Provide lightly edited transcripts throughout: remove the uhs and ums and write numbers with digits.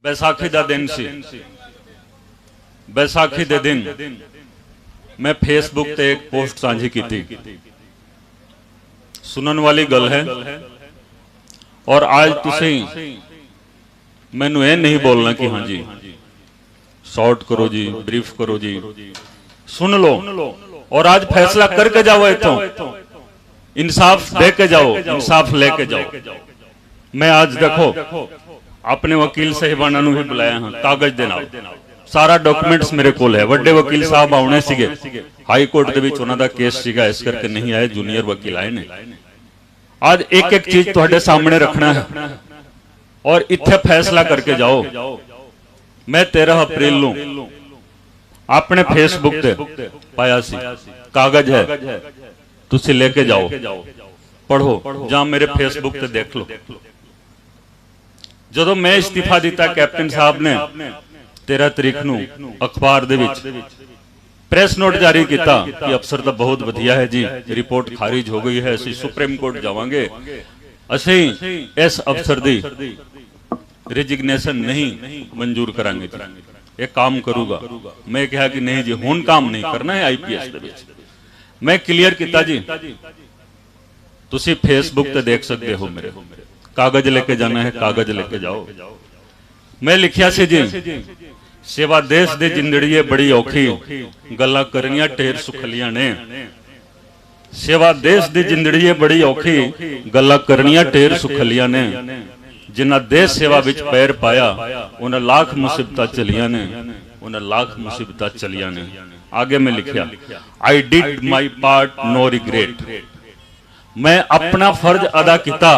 बैसाखी का दिन सी। बैसाखी के दिन मैं फेसबुक ते एक पोस्ट साझी की थी। सुनन वाली गल है और आज तुसी मैनू ये नहीं बोलना कि हाँ जी शॉर्ट करो जी, ब्रीफ करो जी, सुन लो और आज फैसला करके जाओ, इथों इंसाफ दे के जाओ, इंसाफ लेके जाओ। मैं आज देखो अपने वकील साहिबाना भी बुलाया हाँ, कागज दे नाल सारा डॉक्यूमेंट्स मेरे कोल है। वड्डे वकील साहब आने सीगे, हाई कोर्ट दे विच उन्हां दा केस सीगा, इस करके नहीं आए, जूनियर वकील आए ने। आज एक एक चीज तुहाडे सामने रखना है और इत्थे फैसला करके जाओ। मैं 13 अप्रैल नूं अपने फेसबुक ते पाया सी, कागज है, तुसी लेके जाओ, पढ़ो, जां मेरे फेसबुक ते देख लो। जदों मैं इस्तीफा दिता कैप्टन साहब ने 13 तरीक नूं अखबार दे विच प्रेस नोट जारी किया कि अफसर तो बहुत वधिया है जी, रिपोर्ट खारिज हो गई है, असीं सुप्रीम कोर्ट जावांगे, असीं इस अफसर दी रिजिग्नेशन नहीं मंजूर करांगे, ये काम करूगा। मैं कहा कि नहीं जी, हुण काम नहीं करना है आईपीएस दे विच। मैं क्लीयर किया जी, तुसीं फेसबुक ते देख सकते हो, मेरे कागज लेके जाना है, कागज लेके जाओ। मैं लिखिया सी जी, सेवा देश दे जिंदड़ीए बड़ी औखी, गल्लां करनियां ढेर सुखलियां ने। सेवा देश दी जिंदड़ीए बड़ी औखी, गल्लां करनियां ढेर सुखलियां ने। जिन्हां देश सेवा विच पैर पाया, उन्हां लाख मुसीबतां चलियां ने, उन्हां लाख मुसीबतां चलियां ने। आगे मैं लिखिया, I did my part no regret. मैं अपना फर्ज अदा किया,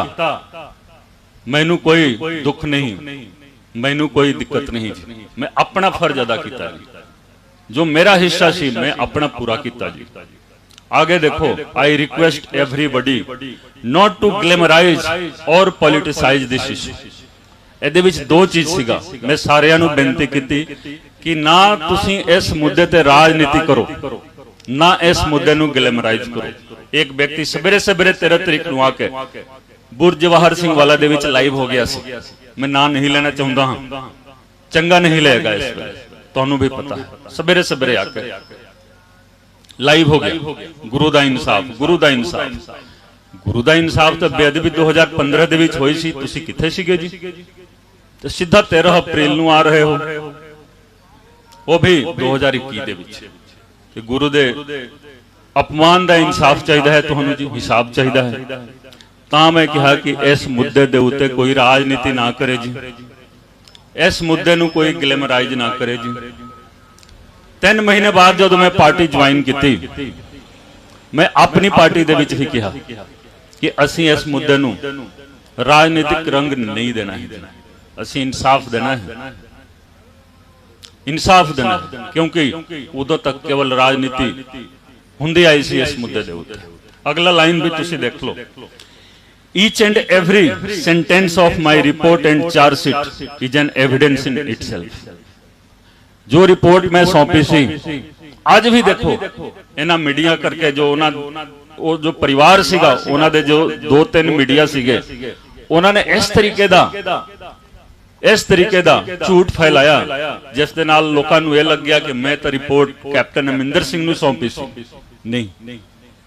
मैनू कोई दुख नहीं, मैनू कोई दिक्कत नहीं, मैं अपना फर्ज अदा किया, जो मेरा हिस्सा सी मैं अपना पूरा किया जी। आगे देखो, I request everybody not to glamorise और पॉलिटिसाइज दिस इशू। ਇਹਦੇ ਵਿੱਚ दो चीज सीगा, मैं सारिਆਂ ਨੂੰ ਬੇਨਤੀ ਕੀਤੀ कि ना ਤੁਸੀਂ इस मुद्दे ते राजनीति करो, ना इस मुद्दे ਨੂੰ ग्लैमराइज करो। एक व्यक्ति सवेरे सवेरे 13 तरीक ਨੂੰ आके बुर्ज जवाहर सिंह वाला दे विच लाइव हो गया सी। मैं ना नहीं लेना चाहता हाँ, चंगा नहीं लगेगा इस वेले, तुहानू भी पता है। सवेरे सवेरे आके लाइव हो गया, गुरु दा इंसाफ, गुरु दा इंसाफ, गुरु दा इंसाफ तो बेअदबी 2015 दे विच होई सी, तुसीं कित्थे सीगे जी? ते सीधा 13 अप्रैल नूं आ रहे हो, वो भी 2021 दे विच। कि गुरु दे अपमान दा इंसाफ चाहिदा है, तुहानू जी हिसाब चाहिदा है। ਤਾਂ मैं कहा कि इस मुद्दे दे उत्ते कोई राजनीति ना करे जी, इस मुद्दे नूं कोई ग्लैमराइज ना करे जी। 3 महीने बाद जब मैं पार्टी ज्वाइन की, मैं अपनी पार्टी दे विच ही कहा कि असीं इस मुद्दे नूं राजनीतिक रंग नहीं देना है, असीं इंसाफ देना है, इंसाफ देना है। क्योंकि उदों तक केवल राजनीति हुंदी आई सी इस मुद्दे दे उत्ते। अगला लाइन भी तुसीं देख लो, each and every sentence of my report and charge sheet is an evidence in itself। जो रिपोर्ट मैं सौंपी सी, आज भी देखो इन्हां मीडिया करके जो वो जो परिवार सीगा, उन्हां दे जो 2-3 मीडिया सीगे, उन्हां ने इस तरीके दा झूठ फैलाया जिस दे नाल लोकां नूं इह लग गया कि मैं तो रिपोर्ट कैप्टन अमरिंदर सिंह नूं सौंपी सी। नहीं,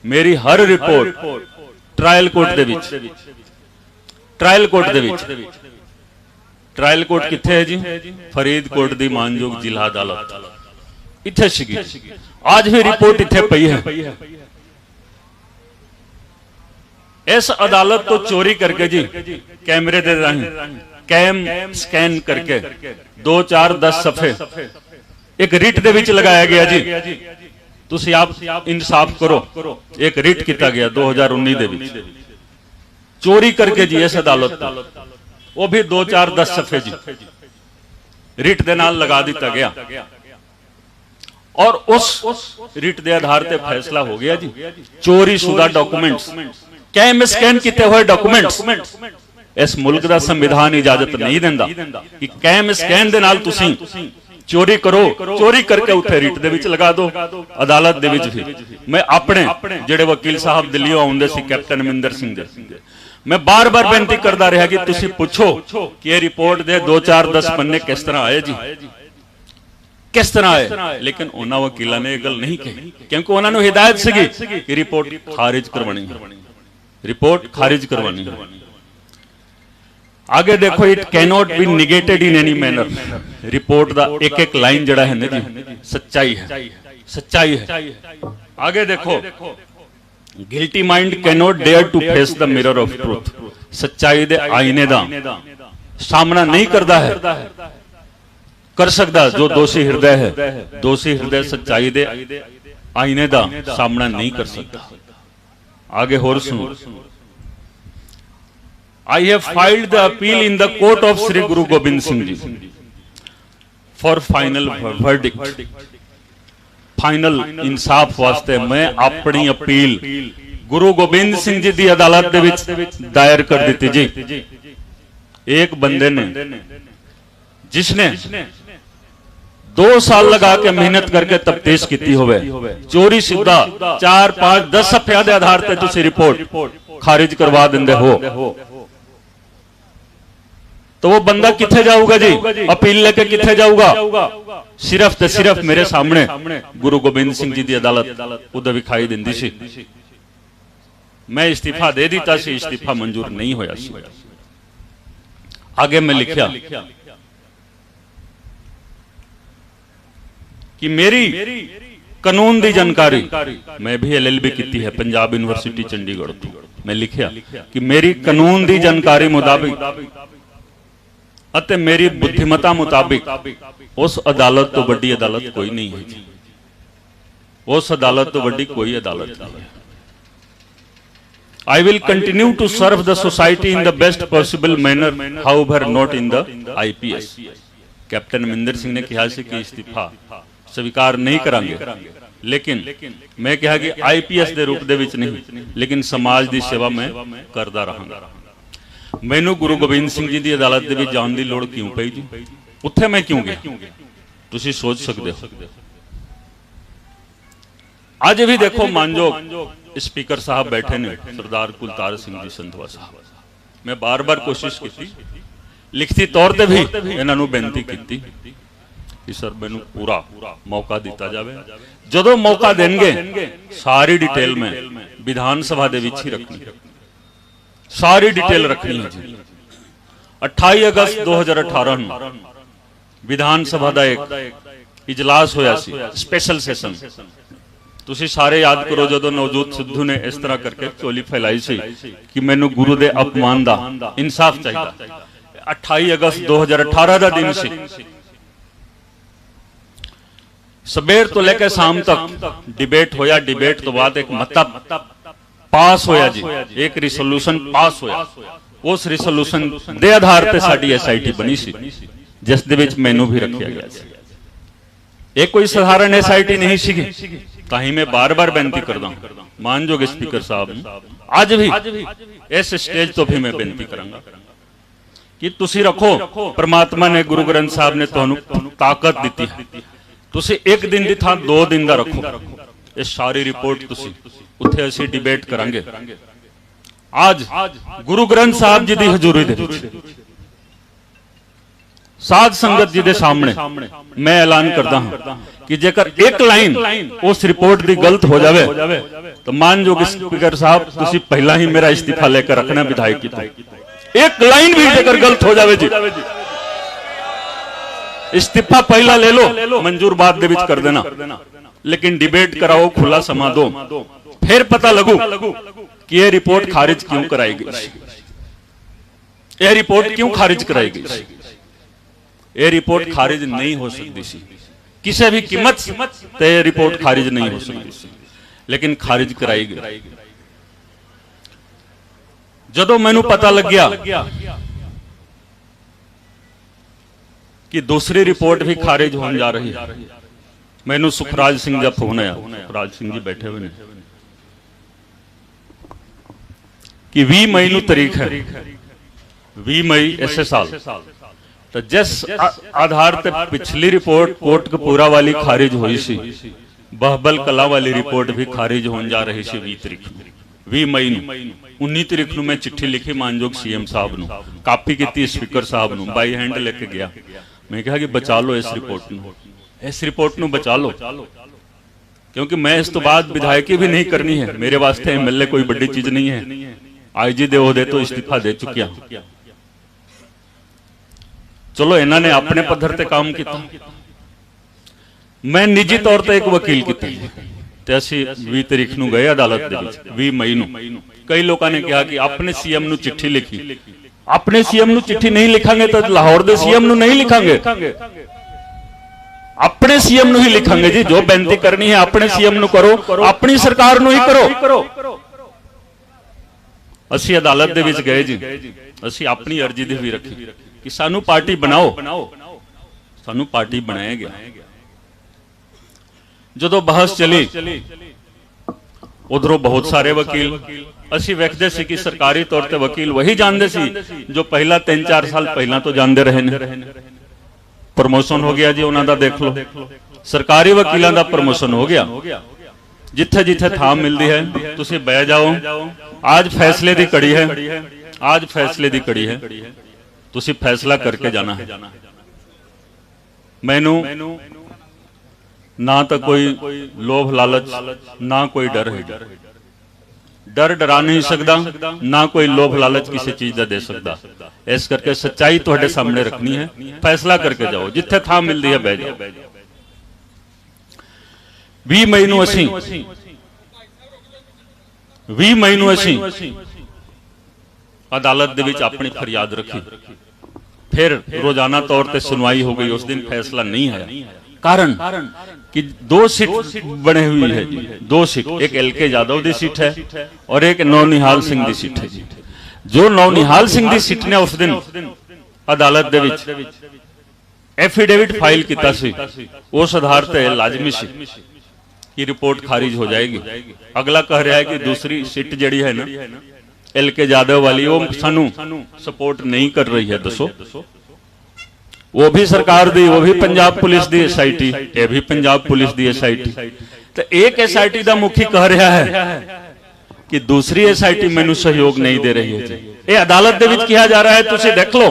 मेरी हर रिपोर्ट ट्रायल कोर्ट दे विच, ट्रायल कोर्ट दे विच, ट्रायल कोर्ट कित्थे है जी? फरीदकोट दी मानयोग जिला अदालत इत्थे सीगी। आज भी रिपोर्ट इत्थे पई है। इस अदालत तो चोरी करके जी कैमरे दे राहीं कैम स्कैन करके 2-4-10 सफे एक रिट दे विच लगाया गया जी। तुसी आप इंसाफ करो, एक रिट किया गया 2019 दे विच, चोरी करके जी इस अदालत, वो भी 2-4-10 सफे जी रिट दे नाल लगा दिता गया और उस रिट दे आधार ते फैसला हो गया जी। चोरी शुदा डॉक्यूमेंट्स, कैम स्कैन किए हुए डॉक्यूमेंट्स, इस मुल्क का संविधान इजाजत नहीं देंदा कि कैम स्कैन दे नाल तुसी चोरी करो, चोरी करके उत्थे रिट दे विच लगा दो अदालत दे विच भी। मैं अपने जेड़े वकील साहब दिल्ली आउंदे सी कैप्टन अमरिंदर सिंह दे, मैं बार बार बेनती करता रहा कि तुसी पूछो कि ये रिपोर्ट दे 2 4 10 पन्ने किस तरह आए जी, किस तरह आए, लेकिन उन्होंने वकीलों ने यह गल नहीं कही, क्योंकि उन्होंने हिदायत सी कि रिपोर्ट खारिज करवानी, रिपोर्ट खारिज करवानी। आगे देखो, it cannot be negated in any manner. Report दा एक एक लाइन जड़ा है ना जी सच्चाई है, सच्चाई है। आगे देखो, guilty mind cannot dare to face the mirror of truth. सच्चाई दे आईने दा सामना नहीं करता है, कर सकता जो दोषी हृदय है। दोषी हृदय सच्चाई दे आईने दा सामना नहीं कर सकता। आगे होर सुनो, I have filed the appeal in the court of Sri Guru Gobind Singh Ji for final verdict। Final इंसाफ वास्ते मैं अपनी अपील गुरु गोबिंद सिंह जी की अदालत दे विच दायर कर दी जी। एक बंदे ने जिसने 2 साल लगा के मेहनत करके तफ्तीश की होवे, चोरी सीधा 4 5 10 सफिया के आधार पर तुसी रिपोर्ट खारिज करवा देंदे हो, तो वो बंदा किथे जाऊगा जी? अपील लेके किथे जाऊगा? सिर्फ ते सिर्फ मेरे सामने गुरु गोबिंद सिंह जी की अदालत उधर विखाई देंदी सी। मैं इस्तीफा दे दिता सी, इस्तीफा मंजूर नहीं होया सी। आगे मैं लिखा कि मेरी कानून की जानकारी, मैं भी LLB की है पंजाब यूनिवर्सिटी चंडीगढ़ तो, मैं लिखा कि मेरी कानून की जानकारी मुताबिक अते मेरी बुद्धिमता मुताबिक उस अदालत तो बड़ी अदालत कोई नहीं है जी। उस अदालत तो बड़ी कोई अदालत नहीं है। I will continue to serve the society in the best possible manner, however not in the IPS। Captain Amarinder Singh ने कहा कि इस्तीफा स्वीकार नहीं करांगे, लेकिन मैं कहा कि IPS के रूप दे विच नहीं, लेकिन समाज की सेवा मैं करता रहांगा। मैनू गुरु गोबिंद सिंह जी की अदालत दे विच जाण दी लोड़ क्यों पई जी? उत्थे मैं क्यों गया? तुसीं सोच सकते हो। अज भी देखो मानयोग स्पीकर साहब बैठे ने सरदार कुलतार सिंह जी संधवा साहब, मैं बार बार कोशिश की, लिखती तौर पर भी इन्होंने बेनती की कि सर मैनू पूरा मौका दिता जाए। जदों मौका देंगे सारी डिटेल में विधान सभा दे विच ही रखनी, सारी डिटेल रखनी है जी। 28 अगस्त 2018 विधान सभा का एक इजलास होया सी, स्पेशल सेशन। तुसी सारे याद करो जदों नवजोत सिद्धू ने इस तरह करके चोली फैलाई सी कि मैनू गुरु दे अपमान दा इंसाफ चाहिए। 28 अगस्त 2018 का दिन सी। सवेर तो लेकर शाम तक डिबेट होया, डिबेट तो बाद एक मता पास होया जी, एक रिसोल्यूशन पास होया। उस रिसोल्यूशन दे आधार पर साडी SIT बनी सी, जिस दे विच मैनू भी रखा गया सी। एक कोई साधारण SIT नहीं सी, ताही मैं बार बार बेनती करदा हूं मानयोग स्पीकर साहब, आज भी इस स्टेज तो भी मैं बेनती करांगा कि तुसी रखो। परमात्मा ने गुरु ग्रंथ साहब ने तुहानू ताकत दी है, तुसी एक दिन की थां 2 दिन का रखो। ये सारी रिपोर्ट तुसी उत्थे असी डिबेट करांगे। आज गुरु ग्रंथ साहब जी की हजूरी दे विच साध संगत जी के सामने मैं ऐलान करता हूं कि जेकर एक लाइन उस रिपोर्ट की गलत हो जाए तो मानयोग स्पीकर साहब तुसी पहला ही मेरा इस्तीफा लेकर रखना विधायक की। एक लाइन भी जेकर गलत हो जाए जी, इस्तीफा पहला ले लो, मंजूर बाद दे विच कर देना, लेकिन डिबेट कराओ, खुला समा दो, फिर पता लगू कि यह रिपोर्ट खारिज क्यों कराई गई, यह रिपोर्ट क्यों खारिज कराई गई। यह रिपोर्ट खारिज नहीं हो सकती सी किसी भी कीमत ते, यह रिपोर्ट खारिज नहीं हो सकती सी, लेकिन खारिज कराई गई। जदों मैनू पता लग गया कि दूसरी रिपोर्ट भी खारिज होने जा रही है, मैनू सुखराज सिंह का फोन आया। सुखराज सिंह जी बैठे हुए हैं कि 20 मई नू तारीख है, 20 मई इस साल, तो जिस आधार ते पिछली रिपोर्ट कोटकपूरा वाली खारिज हुई सी, बहबल कला वाली रिपोर्ट भी खारिज होने जा रही सी 20 तारीख, 20 ਮਈ ਨੂੰ 19 ਤਰੀਕ ਨੂੰ ਮੈਂ ਚਿੱਠੀ ਲਿਖੀ ਮਾਨਯੋਗ ਸੀਐਮ ਸਾਹਿਬ ਨੂੰ, ਕਾਪੀ ਕੀਤੀ ਸਪੀਕਰ ਸਾਹਿਬ ਨੂੰ, ਬਾਈ ਹੈਂਡ ਲਿਖ ਕੇ ਗਿਆ। ਮੈਂ ਕਿਹਾ ਕਿ ਬਚਾ ਲਓ ਇਸ ਰਿਪੋर्ट ਨੂੰ, ਇਸ ਰਿਪੋर्ट ਨੂੰ ਬਚਾ ਲਓ, क्योंकि मैं इस तो बाद विधायकी भी नहीं करनी है। मेरे वास्ते एमएलए कोई बड़ी चीज नहीं है। आईजी दे ओहदे तो इस्तीफा दे चुकिया। चलो इन्हों ने अपने पद्धर ते काम किया, मैं निजी तौर पर एक वकील किया ते असी 20 तारीख नूं गए अदालत दे विच, 20 मई नूं। कई लोगों ने कहा कि अपने सीएम नूं चिट्ठी लिखी, अपने सीएम नूं चिट्ठी नहीं लिखांगे तो लाहौर दे सीएम नूं नहीं लिखांगे, अपने सीएम नूं ही लिखांगे जी। जो बेनती करनी है अपने सीएम नूं करो, अपनी सरकार नूं ही करो। असी अदालत दे विच गए जी, असी अपनी अर्जी दे भी रखी कि सानू पार्टी बनाओ, सानू पार्टी बनाया गया। जदों बहस चली उधरों बहुत सारे वकील, असी वेखदे सी कि सरकारी तौर ते वकील वही जानते सी जो पहला 3-4 साल पहला तो जानते रहे ने। प्रमोशन हो गया जी उन्हों का, देख लो सरकारी वकीलों का प्रमोशन हो गया। जिथे जिथे थां मिलती है तुसी बह जाओ। आज फैसले की कड़ी है, आज फैसले की कड़ी है, तुसी फैसला करके जाना है। मैनू ना तो कोई लोभ लालच, ना कोई डर है। डर डरा नहीं सकता, ना कोई लोभ लालच किसी चीज का दे सकता। इस करके सच्चाई तुहाडे सामने रखनी है, फैसला करके जाओ, जिथे थां मिलती है बह जाओ। 20 मई नूं असीं 20 मई नूं असीं अदालत दे विच अपनी फरियाद रखी। फिर रोजाना तौर पर सुनवाई हो गई। उस दिन फैसला नहीं आया, कारण कि 2 सीट बने हुई है जी, 2 सीट, एक एलके यादव की सीट है और एक नौनिहाल सिंह की सीट है जी। जो नौनिहाल सिंह की सीट ने उस दिन अदालत दे विच एफिडेविट फाइल किया सी, उस आधार पर लाजमी सी कि रिपोर्ट खारिज हो जाएगी। अगला कह रहा है कि दूसरी सीट जिहड़ी है ना एलके यादव वाली, वो सानू सपोर्ट नहीं कर रही है। दसो, वो भी सरकार दी, वो भी पंजाब पुलिस दी एसआईटी, ये भी पंजाब पुलिस दी एसआईटी। तो एक एसआईटी का मुखी कह रहा है कि दूसरी एसआईटी मैनू सहयोग नहीं दे रही है। ये अदालत दे विच कहा जा रहा है, तुसी देख लो,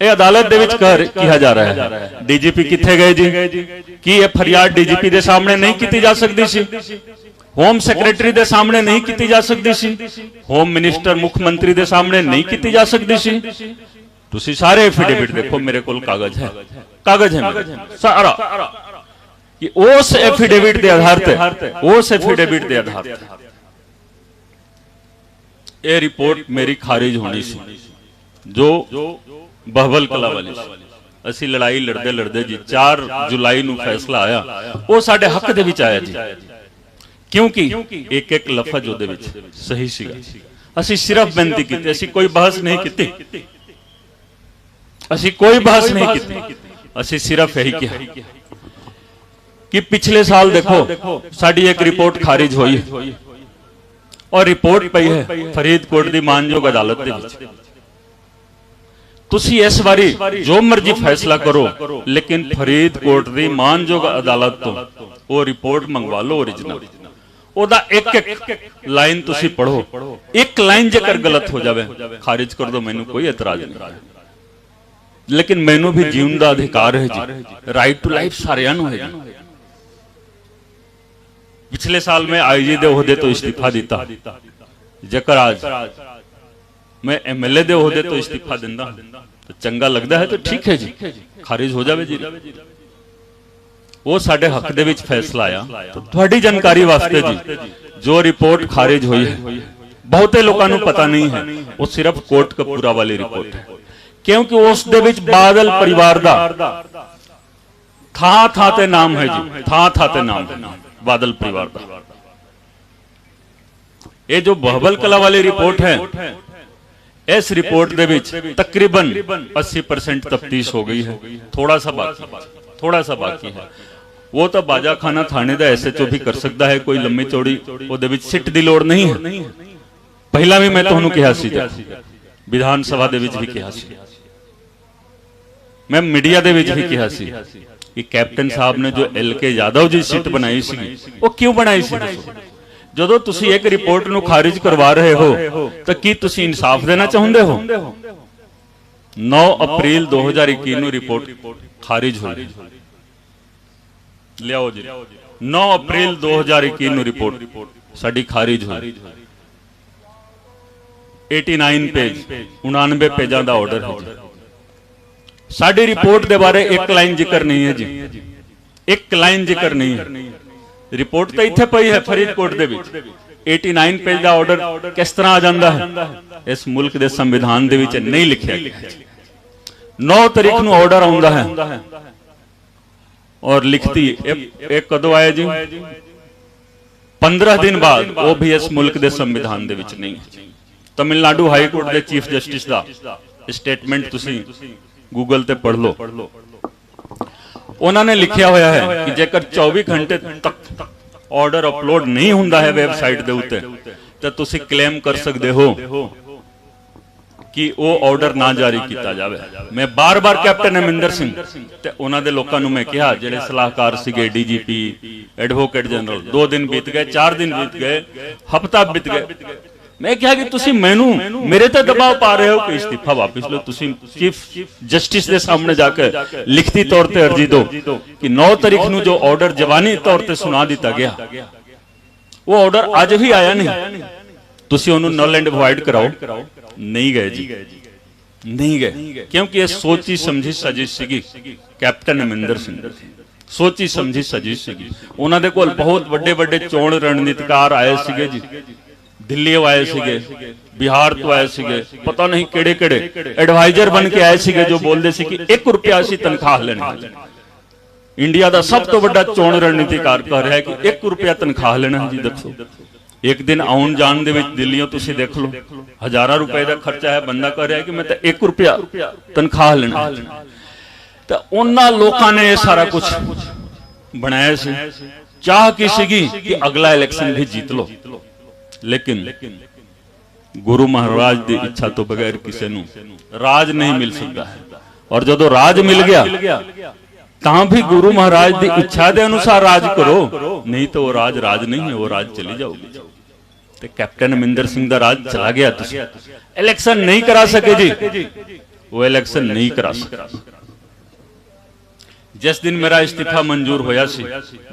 ये अदालत दे विच कहा जा रहा है। डीजीपी किथे गए जी? कि ये फरियाद डीजीपी दे सामने नहीं की जा सकती सी, होम सैकटरी दे सामने नहीं की जा सकती सी, होम मिनिस्टर मुख्यमंत्री दे सामने नहीं की जा सकती सी। तुसी सारे एफिडेविट देखो, मेरे कोल कागज है, कागज है मेरे सारा कि उस एफिडेविट के आधार पे, उस एफिडेविट के आधार पे ये रिपोर्ट मेरी खारिज होनी सी। जो बहबल कला वाली असी लड़ाई लड़दे लड़दे जी 4 जुलाई नूं फैसला आया, वो साडे हक दे विच आया जी, क्योंकि एक एक लफज उहदे विच सही सीगा। असी सिर्फ बेनती की, असी कोई बहस नहीं की, असी कोई बहस नहीं की, असी सिर्फ यही कहा कि पिछले साल देखो साड़ी एक रिपोर्ट खारिज हुई और रिपोर्ट पई है फरीदकोट की मानयोग अदालत दे विच। तुसी इस बारी जो मर्जी फैसला करो, लेकिन फरीदकोट की मानयोग अदालत तो वो रिपोर्ट मंगवा लो ओरिजिनल। ओदा एक एक लाइन तुसी पढ़ो, एक लाइन जेकर गलत हो जाए खारिज कर दो, मैनू कोई एतराज नहीं। लेकिन मैनू भी जीवन का अधिकार है जी, राइट टू लाइफ सारियां नूं है जी। पिछले साल मैं आईजी दे ओहदे तो इस्तीफा दिता, जेकर आज मैं एमएलए दे ओहदे तो इस्तीफा दिंदा तो चंगा लगता है तो ठीक है जी, खारिज हो जावे जी। वो साडे हक दे विच फैसला आया। तो तुहाडी जानकारी वास्ते जी, जो रिपोर्ट खारिज हुई है बहुते लोगों को पता नहीं है, वो सिर्फ कोट कपूरा वाली रिपोर्ट है, क्योंकि उस दे विच बादल परिवार दा था ते नाम है जी, था ते नाम बादल परिवार दा। ये जो बहबल कला वाली रिपोर्ट है, इस रिपोर्ट दे विच तकरीबन 80% तफ्तीश हो गई है, थोड़ा सा बाकी है। वो तो बाजा खाना थाने का एसएचओ भी कर सकता है, कोई लंबी चौड़ी वो दे विच सिट दी लोड़ नहीं है। पहला भी मैं तुहानू कहा सी, विधान सभा दे विच भी कहा सी, मैं मीडिया दे विच भी कहा सी कि कैप्टन साहब ने जो एलके यादव जी सीट बनाई सी, वो क्यों बनाई सी? ਜਦੋਂ ਤੁਸੀਂ ਇੱਕ ਰਿਪੋਰਟ ਨੂੰ ਖਾਰਿਜ ਕਰਵਾ ਰਹੇ ਹੋ ਤਾਂ ਕੀ ਤੁਸੀਂ ਇਨਸਾਫ ਦੇਣਾ ਚਾਹੁੰਦੇ ਹੋ? 9 ਅਪ੍ਰੈਲ 2021 ਨੂੰ ਰਿਪੋਰਟ ਖਾਰਿਜ ਹੋਈ। ਲਿਆਓ ਜੀ, 9 ਅਪ੍ਰੈਲ 2021 ਨੂੰ ਰਿਪੋਰਟ ਸਾਡੀ ਖਾਰਿਜ ਹੋਈ। 89 ਪੇਜ 99 पेजां ਦਾ ਆਰਡਰ ਹੈ ਜੀ। ਸਾਡੀ ਰਿਪੋर्ट ਦੇ ਬਾਰੇ ਇੱਕ ਲਾਈਨ ਜ਼ਿਕਰ ਨਹੀਂ ਹੈ ਜੀ, ਇੱਕ ਲਾਈਨ ਜ਼ਿਕਰ ਨਹੀਂ ਹੈ। ਰਿਪੋर्ट ਤਾਂ ਇੱਥੇ ਪਈ ਹੈ ਫਰੀਦਕੋਟ ਦੇ ਵਿੱਚ। 89 ਪੇਜ ਦਾ ਆਰਡਰ ਕਿਸ ਤਰ੍ਹਾਂ ਆ ਜਾਂਦਾ ਹੈ? ਇਸ ਮੁਲਕ ਦੇ ਸੰਵਿਧਾਨ ਦੇ ਵਿੱਚ ਨਹੀਂ ਲਿਖਿਆ ਗਿਆ। 9 ਤਾਰੀਖ ਨੂੰ ਆਰਡਰ ਆਉਂਦਾ ਹੈ ਔਰ ਲਿਖਤੀ ਇਹ ਕਦੋਂ ਆਇਆ ਜੀ? 15 ਦਿਨ ਬਾਅਦ। ਉਹ ਵੀ ਇਸ ਮੁਲਕ ਦੇ ਸੰਵਿਧਾਨ ਦੇ ਵਿੱਚ ਨਹੀਂ। ਤਮਿਲਨਾਡੂ ਹਾਈ ਕੋਰਟ ਦੇ ਚੀਫ ਜਸਟਿਸ ਦਾ ਸਟੇਟਮੈਂਟ ਤੁਸੀਂ ਗੂਗਲ ਤੇ ਪੜ੍ਹ ਲਓ। ਉਹਨਾਂ ਨੇ ਲਿਖਿਆ ਹੋਇਆ ਹੈ ਕਿ ਜੇਕਰ 24 ਘੰਟੇ ਤੱਕ ਆਰਡਰ ਅਪਲੋਡ ਨਹੀਂ ਹੁੰਦਾ ਹੈ ਵੈਬਸਾਈਟ ਦੇ ਉੱਤੇ ਤਾਂ ਤੁਸੀਂ ਕਲੇਮ ਕਰ ਸਕਦੇ ਹੋ ਕਿ ਉਹ ਆਰਡਰ ਨਾ ਜਾਰੀ ਕੀਤਾ ਜਾਵੇ। ਮੈਂ ਬਾਰ-ਬਾਰ ਕੈਪਟਨ ਅਮਰਿੰਦਰ ਸਿੰਘ ਤੇ ਉਹਨਾਂ ਦੇ ਲੋਕਾਂ ਨੂੰ ਮੈਂ ਕਿਹਾ, ਜਿਹੜੇ ਸਲਾਹਕਾਰ ਸੀਗੇ, ਡੀਜੀਪੀ, ਐਡਵੋਕੇਟ ਜਨਰਲ, 2 ਦਿਨ ਬੀਤ ਗਏ, 4 ਦਿਨ ਬੀਤ ਗਏ, ਹਫ਼ਤਾ ਬੀਤ ਗਏ। मैं क्या कि तुसी मैनू मेरे ते दबाव पा रहे हो कि इस्तीफा वापस लो। तुसी चीफ जस्टिस के सामने जाकर लिखती तौर पे अर्जी दो कि 9 तारीख नू जो ऑर्डर जवानी तौर पे सुना दिता गया, वो ऑर्डर आज भी आया नहीं। तुसी ओनू नल एंड वॉइड कराओ। नहीं गए जी, नहीं गए, क्योंकि ये सोची समझी साजिश सीगी कैप्टन अमरिंदर सिंह। सोची समझी साजिश सीगी। उन्हां दे कोल बहुत वड्डे वड्डे चोण रणनीतिकार आए सीगे जी। दिल्ली आए सीगे, बिहार तो आए सीगे, पता नहीं केड़े केड़े एडवाइजर बन के आए सीगे जो बोलते सी कि 1 रुपया असीं तनख्वाह लेना। इंडिया का सब तो बड़ा चोण रणनीतिकार कह रहा है कि 1 रुपया तनख्वाह लेना है जी। दसो, एक दिन आउण जाण दे विच दिल्लीओं तुसीं देख लो, हज़ारां रुपए का खर्चा है। बंदा कह रहा है कि मैं तो 1 रुपया तनख्वाह लेना। तो उन्हां लोकां ने सारा कुछ बनाया सी। चाह की सीगी कि अगला इलेक्शन भी जीत लो, लेकिन गुरु महाराज की इच्छा तो बगैर किसी नूं राज नहीं मिल सकता है। और जदों राज मिल गया तां भी गुरु महाराज की इच्छा के अनुसार राज करो, नहीं तो वो राज नहीं है, वो राज चली जाओगी। तो कैप्टन अमरिंदर सिंह का राज चला गया। तुसीं इलेक्शन नहीं करा सके जी, वो इलेक्शन नहीं करा सके। जिस दिन मेरा इस्तीफा मंजूर होया सी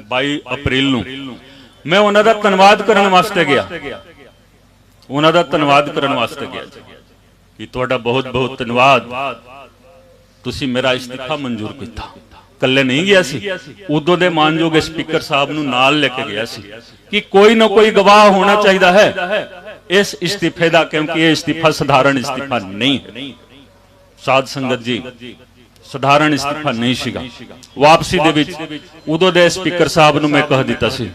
22 अप्रैल नूं, मैं उन्हां दा धन्नवाद करन वास्ते गया। उन्हां दा धन्नवाद करन वास्ते गया कि तुहाडा बहुत बहुत धन्नवाद, तुसीं मेरा इस्तीफा मंजूर कीता। कल्ले नहीं गया सी, उदों दे मानयोग स्पीकर साहब नूं नाल लेके गया सी कि कोई ना कोई गवाह होना चाहिए है इस इस्तीफे दा, क्योंकि यह इस्तीफा साधारण इस्तीफा नहीं है। साध संगत जी, साधारण इस्तीफा नहीं सीगा। वापसी दे विच उदों दे स्पीकर साहब नूं मैं कह दिता सी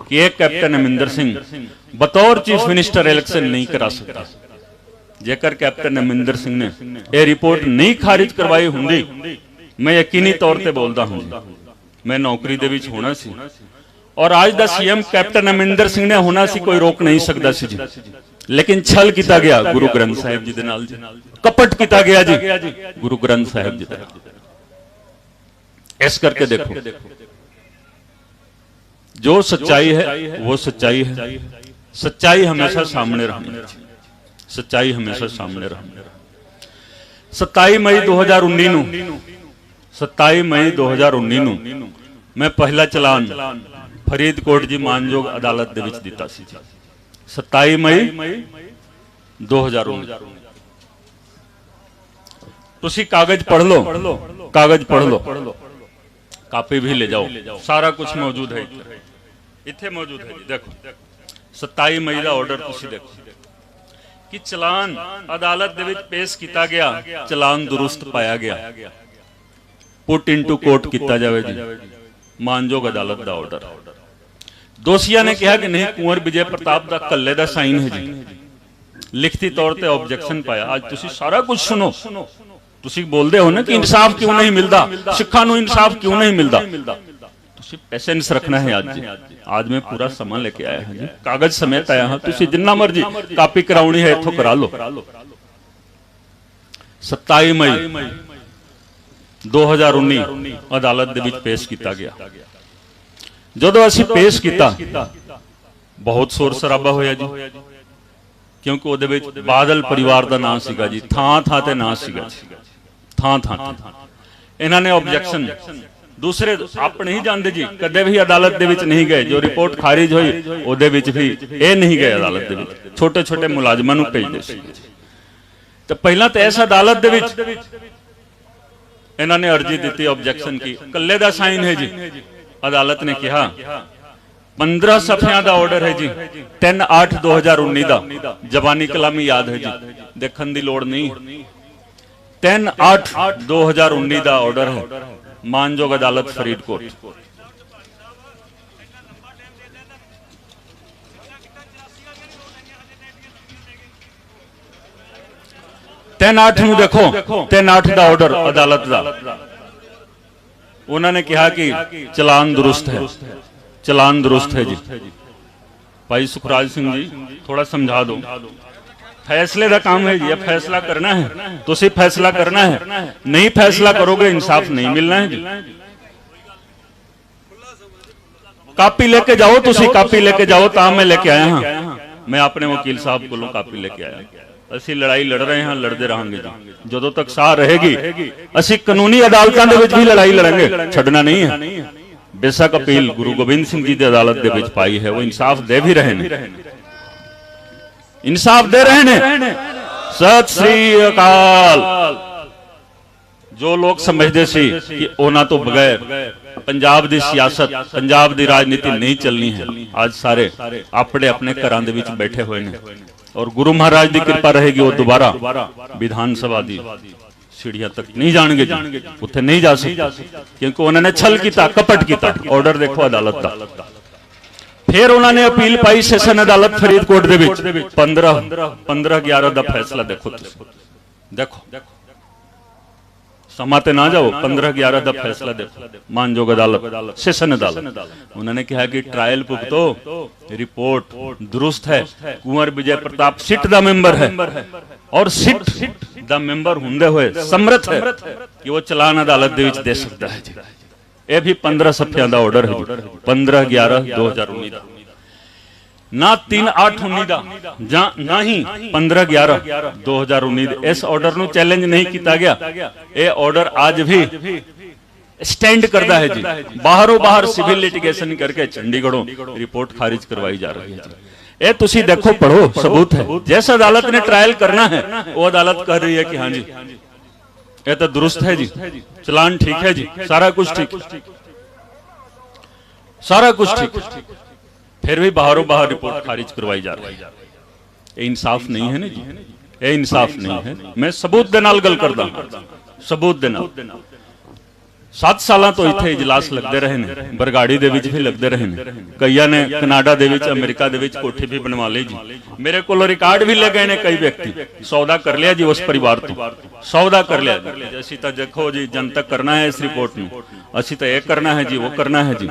कि एक कैप्टन अमरिंदर सिंह बतौर चीफ मिनिस्टर इलेक्शन नहीं करा सकता। जेकर कैप्टन अमरिंदर सिंह ने यह रिपोर्ट नहीं खारिज करवाई हुंदी, मैं यकीनी तौर पर बोलता हूं मैं नौकरी दे विच होना सी। और आज दा सीएम कैप्टन अमरिंदर सिंह ने होना सी, कोई रोक नहीं सकता सी जी। लेकिन छल किया गया गुरु ग्रंथ साहिब जी दे नाल जी, कपट किया गया जी गुरु ग्रंथ साहिब जी दे। इस करके देखो, जो सच्चाई है वो सच्चाई है। सच्चाई हमेशा सामने रहनी चाहिए, सच्चाई हमेशा सामने रहनी। 27 मई 2019 नूं 27 मई 2019 नूं मैं पहला चलान फरीदकोट जी मानयोग अदालत दे विच दिता सी। 27 मई 2019। तुसी कागज पढ़ लो, कागज पढ़ लो, कापी भी ले जाओ, सारा कुछ मौजूद है, इत्थे मौजूद है जी। देखो 27 मई का ऑर्डर तुसी देखो कि चलान अदालत दे विच पेश किया गया, चलान दुरुस्त पाया गया, पुट इनटू कोर्ट किया जावे जी। मानयोग अदालत का ऑर्डर। दोषिया ने कहा कि नहीं, कुंवर विजय प्रताप का कल्ले का साइन है जी। लिखती तौर पर ऑब्जेक्शन पाया। आज तुसी सारा कुछ सुनो, तुसी बोलते हो ना कि इंसाफ क्यों नहीं मिलता, सिखा नूं इंसाफ क्यों नहीं मिलता। तुसी पेशेंस रखना है। आज आज मैं पूरा समय लेके आया हूं जी, कागज समेत आया हूं। तुसी जिन्ना मर्जी कापी कराउणी है इत्थों करा लो। 27 मई 2019 अदालत दे विच पेश किया गया। जदों असीं पेश किया बहुत शोर शराबा होया जी, क्योंकि ਉਹਦੇ ਵਿੱਚ ਬਾਦਲ ਪਰਿਵਾਰ ਦਾ ਨਾਂ ਸੀਗਾ ਜੀ, ਥਾਂ ਥਾਂ ਤੇ ਨਾਂ ਸੀਗਾ ਜੀ, ਥਾਂ ਥਾਂ ਤੇ। ਇਹਨਾਂ ਨੇ ਆਬਜੈਕਸ਼ਨ, दूसरे आप नहीं जानते जी, कदे भी अदालत दे विच नहीं गए, जो रिपोर्ट खारिज हुई ਉਹਦੇ ਵਿੱਚ भी ये नहीं गए अदालत दे विच, छोटे छोटे मुलाजमां ਨੂੰ ਭੇਜਦੇ ਸੀ। तो पहला तो इस अदालत दे विच इन्होंने अर्जी दी, ऑब्जेक्शन की, कल्ले दा साइन है जी। अदालत ने कहा 15 सफियां दा ऑर्डर है जी, 3/8/2019 दा, जबानी कलामी याद है जी, देखने की लोड़ नहीं। 3/8/2019 दा ऑर्डर है, मानजोग अदालत फरीदकोट। 3/8 ਨੂੰ देखो, 3/8 ਦਾ ऑर्डर अदालत ਦਾ, उन्होंने कहा कि चलान दुरुस्त है, चलान दुरुस्त है जी। भाई सुखराज सिंह जी थोड़ा समझा दो, फैसले का काम है जी, फैसला करना है, तुसी फैसला करना है, नहीं फैसला करोगे इंसाफ नहीं मिलना है जी। कापी लेके जाओ, तुसी कापी लेके जाओ, ता मैं लेके आया हाँ, मैं अपने वकील साहब को कापी लेके आया। ਅਸੀਂ लड़ाई लड़ रहे हैं, लड़ते रहेंगे जी, ਜਦੋਂ तक ਸਾਹ रहेगी ਅਸੀਂ कानूनी अदालतों ਦੇ ਵਿੱਚ भी लड़ाई लड़ेंगे, छड़ना नहीं है। बेशक अपील गुरु गोबिंद सिंह जी की अदालत ਦੇ ਵਿੱਚ पाई है, वो इंसाफ दे भी रहे हैं, इंसाफ दे रहे हैं। सत श्री अकाल। जो लोग समझते सी कि उन्हां तो बगैर पंजाब की सियासत, पंजाब की राजनीति नहीं चलनी है, आज सारे अपने अपने घरां दे विच बैठे हुए हैं, और गुरु महाराज की कृपा रहेगी वो दोबारा विधानसभा की सीढ़ियां तक नहीं जाएंगे, उत्थे नहीं जा सकते, क्योंकि उन्होंने छल किया, कपट किया। ऑर्डर देखो अदालत का। फिर उन्होंने अपील पाई सैशन अदालत फरीदकोट दे विच, 15/11 का फैसला देखो, देखो समा ते ना जाओ, 15/11 का फैसला देखो, मानजोग अदालत सैशन अदालत। उन्होंने कहा कि ट्रायल भुगतो, रिपोर्ट दुरुस्त है, कुंवर विजय प्रताप सिट दा मेंबर है, और सिट दा मेंबर होंदे हुए समर्थ है कि वो चलान अदालत दे विच दे सकता है जी। यह भी 15 सफियां दा ऑर्डर है, 15/11/2019 दा, ना 3/8/19 दा, ना ही 15/11/2019। इस ऑर्डर ਨੂੰ चैलेंज नहीं किया गया, ये ऑर्डर आज भी स्टैंड करता है जी। बाहरों बाहर सिविल लिटिगेशन करके चंडीगढ़ों रिपोर्ट खारिज करवाई जा रही है जी। ये तुसी देखो, पढ़ो, सबूत है। जिस अदालत ने ट्रायल करना है वो अदालत कह रही है कि हाँ जी ये तो दुरुस्त है जी, चलान ठीक है जी, सारा कुछ ठीक, सारा कुछ ठीक, फिर भी बाहरों बाहर रिपोर्ट खारिज करवाई जा रही है। ये इंसाफ नहीं है ना जी, ये इंसाफ नहीं है। मैं सबूत दे नाल गल करदा, सबूत दे नाल। 7 साल तो इत्थे इजलास लगते रहे ने, बरगाड़ी दे विच भी लगते रहे ने, कईयां ने कनाडा दे विच, अमेरिका दे विच कोठी भी बनवा ली जी। मेरे को रिकॉर्ड भी ले गए ने कई व्यक्ति, सौदा कर लिया जी उस परिवार तो, सौदा कर लिया जी। असीं तां देखो जी जनतक करना है इस रिपोर्ट नूं, असीं तां ये करना है जी, वो करना है जी,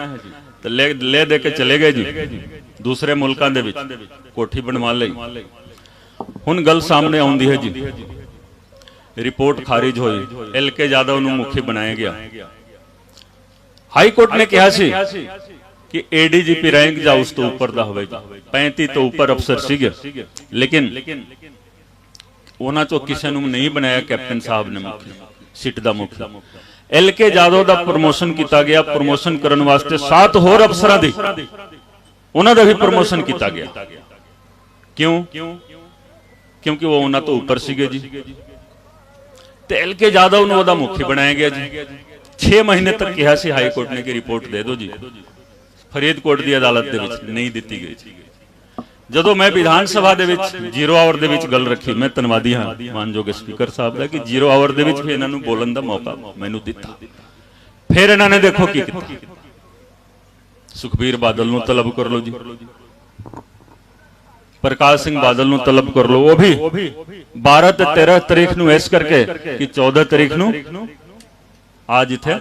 तो ले दे के चले गए जी। दूसरे मुल्कां दे विच कोठी बनवा लई। हुण गल सामने आउंदी है जी, रिपोर्ट खारिज हुई, LK यादव नूं मुखी बनाया गया। हाई कोर्ट ने कहा सी कि ADGP रैंक जा उस तो ऊपर दा होवे, 35 तो ऊपर अफसर सीगे, लेकिन उन्हां चों किसी नूं नहीं बनाया कैप्टन साहब ने मुखी, सिट दा मुखी। LK यादव दा प्रमोशन किया गया, प्रमोशन करने वास्ते 7 होर अफसरां दी उन्हां दा भी प्रमोशन किया गया। क्यों? क्योंकि वो उन्हां तो ऊपर सीगे जी। ते LK यादव नूं ओहदा मुखी बनाया गया जी। 6 महीने तक कहा सी हाई कोर्ट ने कि रिपोर्ट दे दो जी, फरीदकोट की अदालत दे विच नहीं दी गई। जदों मैं विधान सभा दे विच 0 आवर दे विच गल रखी, मैं धन्नवादी हाँ मानयोग स्पीकर साहब दा कि 0 आवर दे विच भी इन्हां नूं बोलण दा मौका मैनूं दिता। फिर इन्हां ने देखो की कीता, सुखबीर बादल नूं तलब कर लो जी, प्रकाश सिंह बादल नूं तलब कर लो, वो भी 12 ते 13 तारीख नूं इस करके कि 14 तारीख नूं आज इत्थे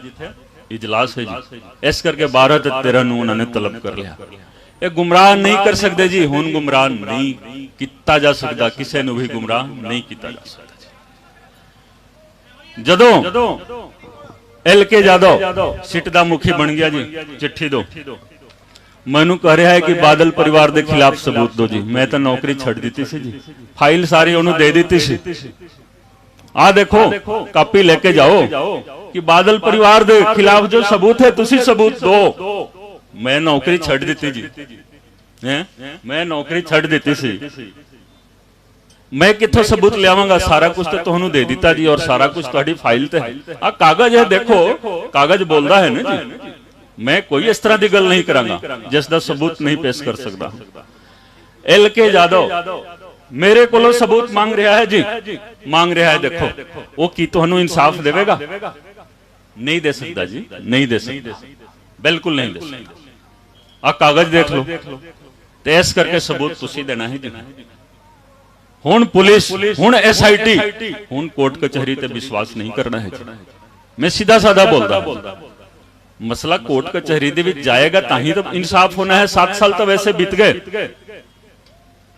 इजलास है जी, इस करके 12 ते 13 नूं उन्होंने तलब कर लिया। ये गुमराह नहीं कर सकते जी, हुण गुमराह नहीं किया जा सकता, किसी नूं भी गुमराह नहीं किया जा सकता। जदों LK यादव सिट दा मुखी बन गया जी, चिट्ठी दो ਮੈਨੂੰ कह रहा है कि बादल परिवार के खिलाफ सबूत दो जी। मैं तो नौकरी छड़ दी सी जी, फाइल सारी उन्होंने दे दी सी। आ देखो कापी लेके जाओ कि बादल परिवार के खिलाफ जो सबूत है तुसी सबूत दो। मैं नौकरी छड़ दी जी, मैं नौकरी छड़ दी सी, मैं किथों सबूत लियावांगा? सारा कुछ तो तुहानू दे दिता जी और सारा कुछ तुहाडी फाइल ते है। आ कागज है, देखो कागज बोलदा है ना जी। मैं कोई इस तरह की गल नहीं करांगा जिसका सबूत नहीं पेश कर सकता। LK यादव मेरे को सबूत मांग रहा है जी, मांग रहा है। देखो वो की तुहानू इंसाफ देवेगा? नहीं दे सकता जी, नहीं दे सकता, बिल्कुल नहीं दे सकता। आ कागज देख लो, तो इस करके सबूत तुसी देना है जी। हुण पुलिस, हुण SIT, हुण कोर्ट कचहरी ते विश्वास नहीं करना है जी। मैं सीधा साधा बोलता, मसला कोर्ट कचहरी दे विच जाएगा ताही तो इंसाफ होना है। 7 साल तो वैसे बीत गए,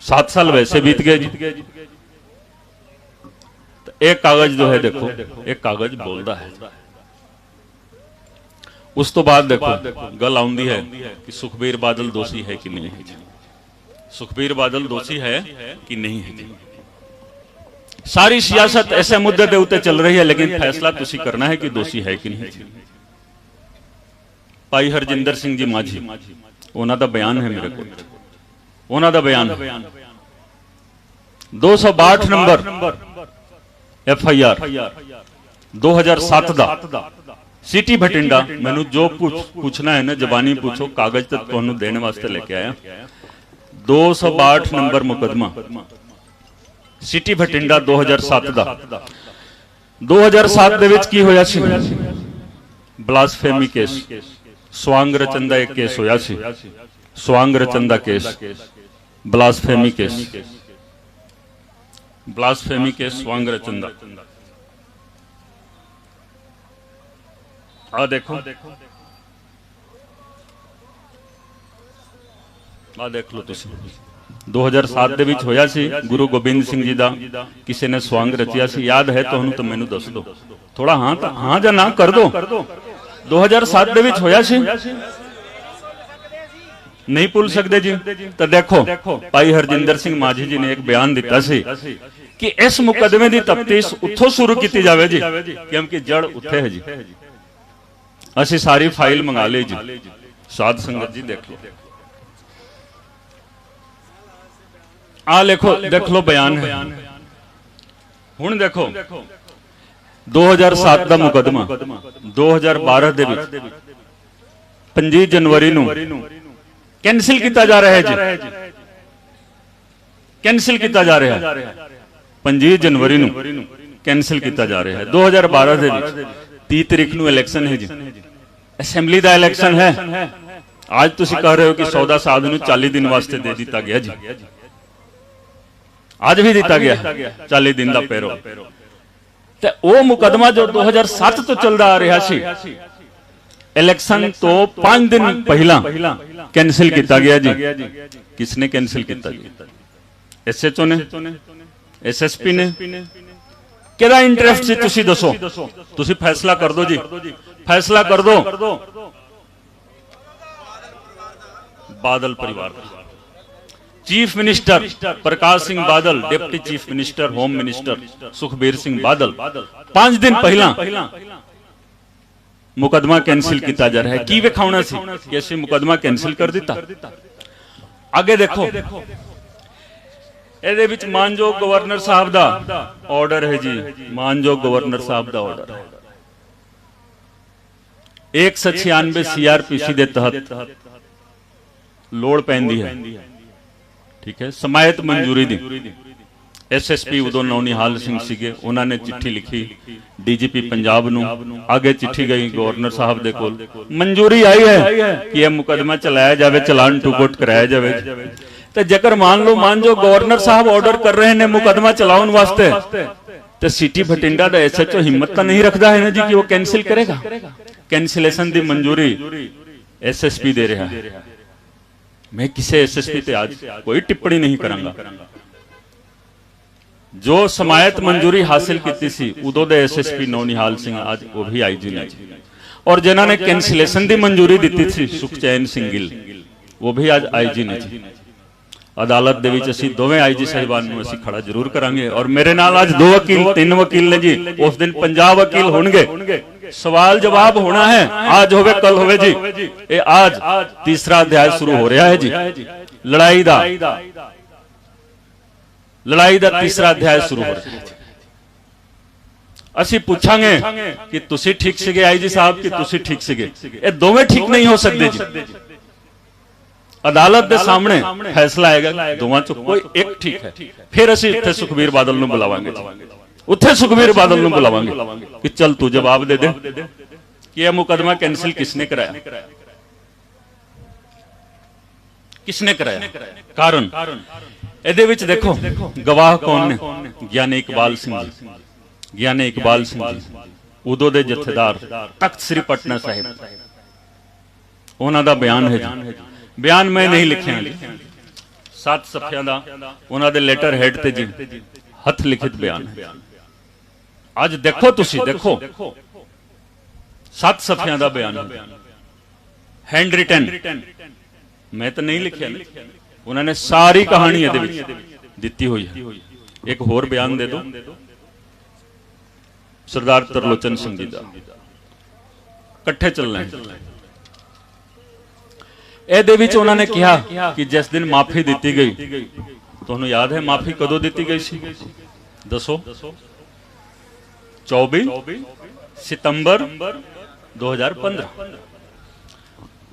7 साल वैसे बीत गए जी। तो एक कागज जो है देखो, एक कागज बोलता है। उस तो बाद देखो गल आउंदी है कि सुखबीर बादल दोषी है कि नहीं है। सुखबीर बादल दोषी है कि नहीं है। सारी सियासत ऐसे मुद्दे के उत्ते चल रही है, लेकिन फैसला तुसी करना है कि दोषी है कि नहीं। भाई हरजिंदर सिंह जी माझी, उन्हों का बयान है मेरे को, उन्हों का बयान 262 नंबर FIR 2007 का सिटी भटिंडा। मैनू जो पूछना है ना जबानी पूछो, कागज तो तुहानू देने वास्ते लेके आया। 262 नंबर मुकदमा सिटी भटिंडा 2007 का। 2007 दे विच की होया सी? ब्लासफेमी केस, स्वांग रचन का एक केस होया सी। स्वांग रचन का case, blasphemy case, blasphemy case स्वांग रचन का। आ देखो, आ देख लो तुसी। 2007 दे विच होया सी। गुरु गोबिंद सिंह जी दा किसी ने स्वांग रचिया सी। याद है तुहानू तो मैनू दस दो थोड़ा, हाँ या ना कर दो। 2007 दे विच होया सी, नहीं भूल सकते जी। तो देखो भाई हरजिंदर सिंह माझी जी ने एक बयान दिता सी कि इस मुकदमे की तफ्तीश उत्थों शुरू की जाए जी, क्योंकि जड़ उत्थे है जी। असी सारी फाइल मंगा ली जी। साध संगत जी देख लो, आ देखो, देख लो बयान है। हुण देखो 2007 का मुकदमा 2012 दे विच 25 जनवरी नूं कैंसिल किया जा रहा है जी। कैंसिल किया जा रहा है 25 जनवरी नूं कैंसिल किया जा रहा है। 2012 दे विच 30 तारीख नूं इलैक्शन है जी, असैंबली का इलैक्शन है। आज तुसी कह रहे हो कि सौदा साध नूं 40 दिन वास्ते दे दिता गया जी। आज भी दिता गया 40 दिन का पैरो। ते वो मुकदमा जो 2007 तो चलता आ रहा सी, इलैक्शन तो 5 दिन पहला कैंसिल किया गया जी। किसने कैंसिल किया जी? SHO ने, SSP ने। केदा इंटरेस्ट सी तुसी दसो, तुसी फैसला कर दो जी, फैसला कर दो। बादल परिवार, chief minister Prakash Singh Badal, deputy chief minister home minister Sukhbir Singh Badal 5 दिन पहला मुकदमा कैंसिल किया जा रहा है। की विखाउना सी कि ऐसे मुकदमा कैंसिल कर दिता। आगे देखो, ਇਹਦੇ ਵਿੱਚ ਮਾਨਯੋਗ ਗਵਰਨਰ ਸਾਹਿਬ ਦਾ ਆਰਡਰ ਹੈ ਜੀ। ਮਾਨਯੋਗ ਗਵਰਨਰ ਸਾਹਿਬ ਦਾ ਆਰਡਰ 196 CRPC ਦੇ ਤਹਿਤ ਲੋੜ ਪੈਂਦੀ ਹੈ, ਠੀਕ ਹੈ, ਸਮਾਇਤ ਮਨਜ਼ੂਰੀ ਦੀ। SSP ਉਦੋਂ ਨੌਨਿਹਾਲ ਸਿੰਘ ਸੀਗੇ, ਉਹਨਾਂ ਨੇ ਚਿੱਠੀ ਲਿਖੀ DGP ਪੰਜਾਬ ਨੂੰ। ਅੱਗੇ ਚਿੱਠੀ ਗਈ ਗਵਰਨਰ ਸਾਹਿਬ ਦੇ ਕੋਲ, ਮਨਜ਼ੂਰੀ ਆਈ ਹੈ ਕਿ ਇਹ ਮੁਕਦਮਾ ਚਲਾਇਆ ਜਾਵੇ, ਚਲਾਨ ਟੂ ਕੋਰਟ कराया ਜਾਵੇ। तो जेकर मान लो जो गवर्नर साहब ऑर्डर कर रहे हैं मुकदमा चलाने वास्ते, तो सिटी भटिंडा का SHO हिम्मत तो नहीं रखता है ना जी कि वो कैंसिल करेगा। कैंसिलेशन की मंजूरी SSP दे रहा है। मैं किसी SSP पे आज कोई टिप्पणी नहीं करांगा। जो समायत मंजूरी हासिल की सी उदों दे SSP नौनिहाल सिंह आज वो भी IG ने, और जिन्होंने कैंसिलेशन की मंजूरी दी थी सुखचैन सिंह गिल, वो भी आज आईजी ने जी। अदालत ਦੇ ਵਿੱਚ ਅਸੀਂ ਦੋਵੇਂ ਆਈਜੀ ਸਾਹਿਬਾਨ ਨੂੰ ਅਸੀਂ ਖੜਾ ਜ਼ਰੂਰ ਕਰਾਂਗੇ ਔਰ ਮੇਰੇ ਨਾਲ ਅੱਜ 2 ਵਕੀਲ 3 ਵਕੀਲ ਨੇ ਜੀ ਉਸ ਦਿਨ 50 ਵਕੀਲ ਹੋਣਗੇ सवाल जवाब होना है आज होवे कल होवे जी ये आज तीसरा अध्याय शुरू हो रहा है जी लड़ाई दा तीसरा अध्याय शुरू हो रहा है ਅਸੀਂ ਪੁੱਛਾਂਗੇ कि तुसी ठीक ਸੀਗੇ आईजी साहब कि तुसी ठीक ਸੀਗੇ ਇਹ ਦੋਵੇਂ ठीक नहीं हो सकते जी अदालत के सामने फैसला आएगा दोवां चों कोई एक ठीक है फिर ਅਸੀਂ ਇੱਥੇ ਸੁਖਬੀਰ ਬਾਦਲ ਨੂੰ ਬੁਲਾਵਾਂਗੇ ਉੱਥੇ ਸੁਖਬੀਰ ਬਾਦਲ ਨੂੰ ਬੁਲਾਵਾਂਗੇ कि चल तू जवाब दे दे कि यह मुकदमा कैंसिल किसने कराया किसने कराया कारण ਇਹਦੇ ਵਿੱਚ देखो गवाह कौन ने ਗਿਆਨੀ इकबाल सिंह जी ਗਿਆਨੀ इकबाल सिंह जी ਉਦੋਂ ਦੇ ਜਥੇਦਾਰ ਤਖਤ ਸ੍ਰੀ ਪਟਨਾ ਸਾਹਿਬ ਉਹਨਾਂ ਦਾ ਬਿਆਨ ਹੈ ਜੀ ਬਿਆਨ ਮੈਂ ਨਹੀਂ ਲਿਖਿਆ ਜੀ 7 ਸਫ਼ਿਆਂ ਦਾ ਉਹਨਾਂ ਦੇ ਲੈਟਰ ਹੈਡ ਤੇ ਜੀ ਹੱਥ ਲਿਖਿਤ ਬਿਆਨ ਹੈ ਅੱਜ ਦੇਖੋ ਤੁਸੀਂ ਦੇਖੋ 7 ਸਫ਼ਿਆਂ ਦਾ ਬਿਆਨ ਹੈ हैंड रिटन मैं तो नहीं लिखा उन्होंने सारी कहानी ਇਹਦੇ ਵਿੱਚ ਦਿੱਤੀ ਹੋਈ ਹੈ एक होर बयान दे दो सरदार तरलोचन सिंह जी ਦਾ ਇਕੱਠੇ ਚੱਲਣਾ ਹੈ ਇਹਦੇ ਵਿੱਚ ਉਹਨਾਂ ਨੇ ਕਿਹਾ ਕਿ ਜਿਸ ਦਿਨ ਮਾਫੀ ਦਿੱਤੀ ਗਈ ਤੁਹਾਨੂੰ ਯਾਦ ਹੈ ਮਾਫੀ ਕਦੋਂ ਦਿੱਤੀ ਗਈ ਸੀ ਦੱਸੋ 24 सितंबर 2015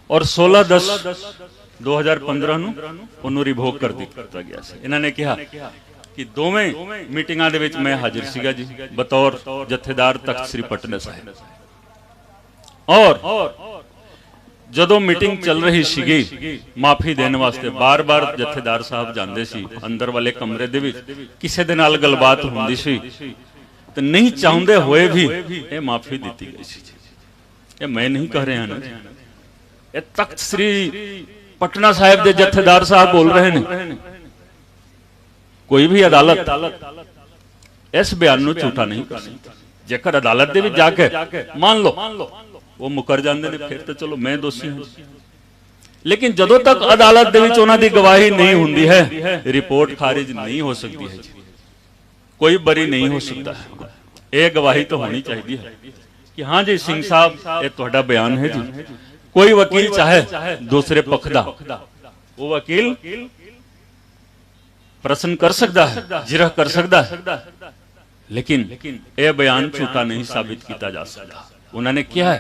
और 16/10/2015 ਨੂੰ ਉਹਨੂੰ ਰਿਵੋਕ ਕਰ ਦਿੱਤਾ ਗਿਆ ਸੀ ਇਹਨਾਂ ਨੇ ਕਿਹਾ ਕਿ ਦੋਵੇਂ ਮੀਟਿੰਗਾਂ ਦੇ ਵਿੱਚ ਮੈਂ ਹਾਜ਼ਰ ਸੀਗਾ ਜੀ ਬਤੌਰ ਜਥੇਦਾਰ ਤਖਤ ਸ੍ਰੀ ਪਟਨਾ ਸਾਹਿਬ ਔਰ ਜਦੋਂ ਮੀਟਿੰਗ ਚੱਲ ਰਹੀ ਸੀਗੀ ਮਾਫੀ ਦੇਣ ਵਾਸਤੇ ਬਾਰ-ਬਾਰ ਜਥੇਦਾਰ ਸਾਹਿਬ ਜਾਂਦੇ ਸੀ ਅੰਦਰ ਵਾਲੇ ਕਮਰੇ ਦੇ ਵਿੱਚ ਕਿਸੇ ਦੇ ਨਾਲ ਗੱਲਬਾਤ ਹੁੰਦੀ ਸੀ ਤੇ ਨਹੀਂ ਚਾਹੁੰਦੇ ਹੋਏ ਵੀ ਇਹ ਮਾਫੀ ਦਿੱਤੀ ਗਈ ਸੀ ਇਹ ਮੈਂ ਨਹੀਂ ਕਹਿ ਰਿਹਾ ਨਾ ਇਹ ਤਖਤ ਸ੍ਰੀ ਪਟਨਾ ਸਾਹਿਬ ਦੇ ਜਥੇਦਾਰ ਸਾਹਿਬ ਬੋਲ ਰਹੇ ਨੇ ਕੋਈ ਵੀ ਅਦਾਲਤ ਇਸ ਬਿਆਨ ਨੂੰ ਝੂਠਾ ਨਹੀਂ ਕਰ ਸਕਦੀ ਜੇਕਰ ਅਦਾਲਤ ਦੇ ਵਿੱਚ ਜਾ ਕੇ ਮੰਨ ਲਓ ਉਹ ਮੁਕਰ ਜਾਂਦੇ ਨੇ ਫਿਰ ਤਾਂ ਚਲੋ ਮੈਂ ਦੋਸ਼ੀ ਹਾਂ ਲੇਕਿਨ ਜਦੋਂ ਤੱਕ ਅਦਾਲਤ ਦੇ ਵਿੱਚ ਉਹਨਾਂ ਦੀ ਗਵਾਹੀ ਨਹੀਂ ਹੁੰਦੀ ਹੈ ਰਿਪੋਰਟ ਖਾਰਿਜ ਨਹੀਂ ਹੋ ਸਕਦੀ ਹੈ ਜੀ कोई बरी नहीं हो सकता है ये गवाही तो होनी चाहिए है कि हाँ जी सिंह साहब ये तुहाडा बयान है जी कोई वकील चाहे दूसरे पक्ष दा वो वकील प्रश्न कर सकता है जिरह कर सकता है लेकिन ये बयान झूठा नहीं साबित किया जा सकता उन्होंने क्या है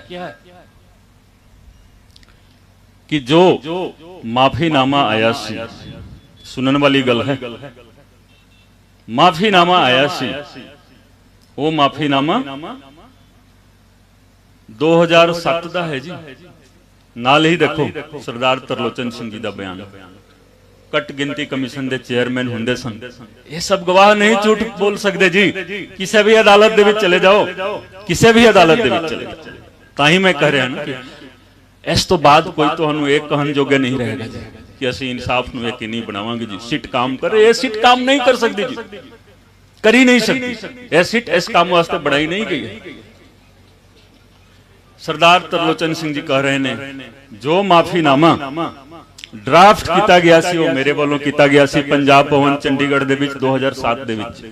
कि जो माफीनामा आया सी सुनने वाली गल है माफीनामा आया सी वो माफीनामा 2007 ਦਾ ਹੈ ਜੀ ਨਾਲ ਹੀ ਦੇਖੋ ਸਰਦਾਰ ਤਰਲੋਚਨ ਸਿੰਘ ਜੀ ਦਾ ਬਿਆਨ कट गिनती कमीशन ਦੇ चेयरमैन ਹੁੰਦੇ ਸਨ ਇਹ ਸਭ ਗਵਾਹ ਨਹੀਂ ਝੂਠ ਬੋਲ ਸਕਦੇ ਜੀ ਕਿਸੇ ਵੀ ਅਦਾਲਤ ਦੇ ਵਿੱਚ ਚਲੇ ਜਾਓ ਕਿਸੇ ਵੀ ਅਦਾਲਤ ਦੇ ਵਿੱਚ ਚਲੇ ਜਾਓ ਤਾਂ ਹੀ ਮੈਂ ਕਹਿ ਰਿਹਾ ਨਾ ਕਿ ਇਸ ਤੋਂ ਬਾਅਦ ਕੋਈ ਤੁਹਾਨੂੰ ਇੱਕ ਕਹਿਣ ਜੋਗੇ ਨਹੀਂ ਰਹੇਗਾ ਜੀ कि ਅਸੀਂ इंसाफ ਨੂੰ यकीनी बनावांगे जी सिट काम करे ये सिट काम नहीं कर सकती जी कर ही नहीं सकती ये सिट इस काम वास्ते बनाई नहीं गई है सरदार तरलोचन सिंह जी कह रहे ने जो माफीनामा ड्राफ्ट किया गया सी वो मेरे वालों किया गया सी पंजाब भवन चंडीगढ़ दे विच 2007 दे विच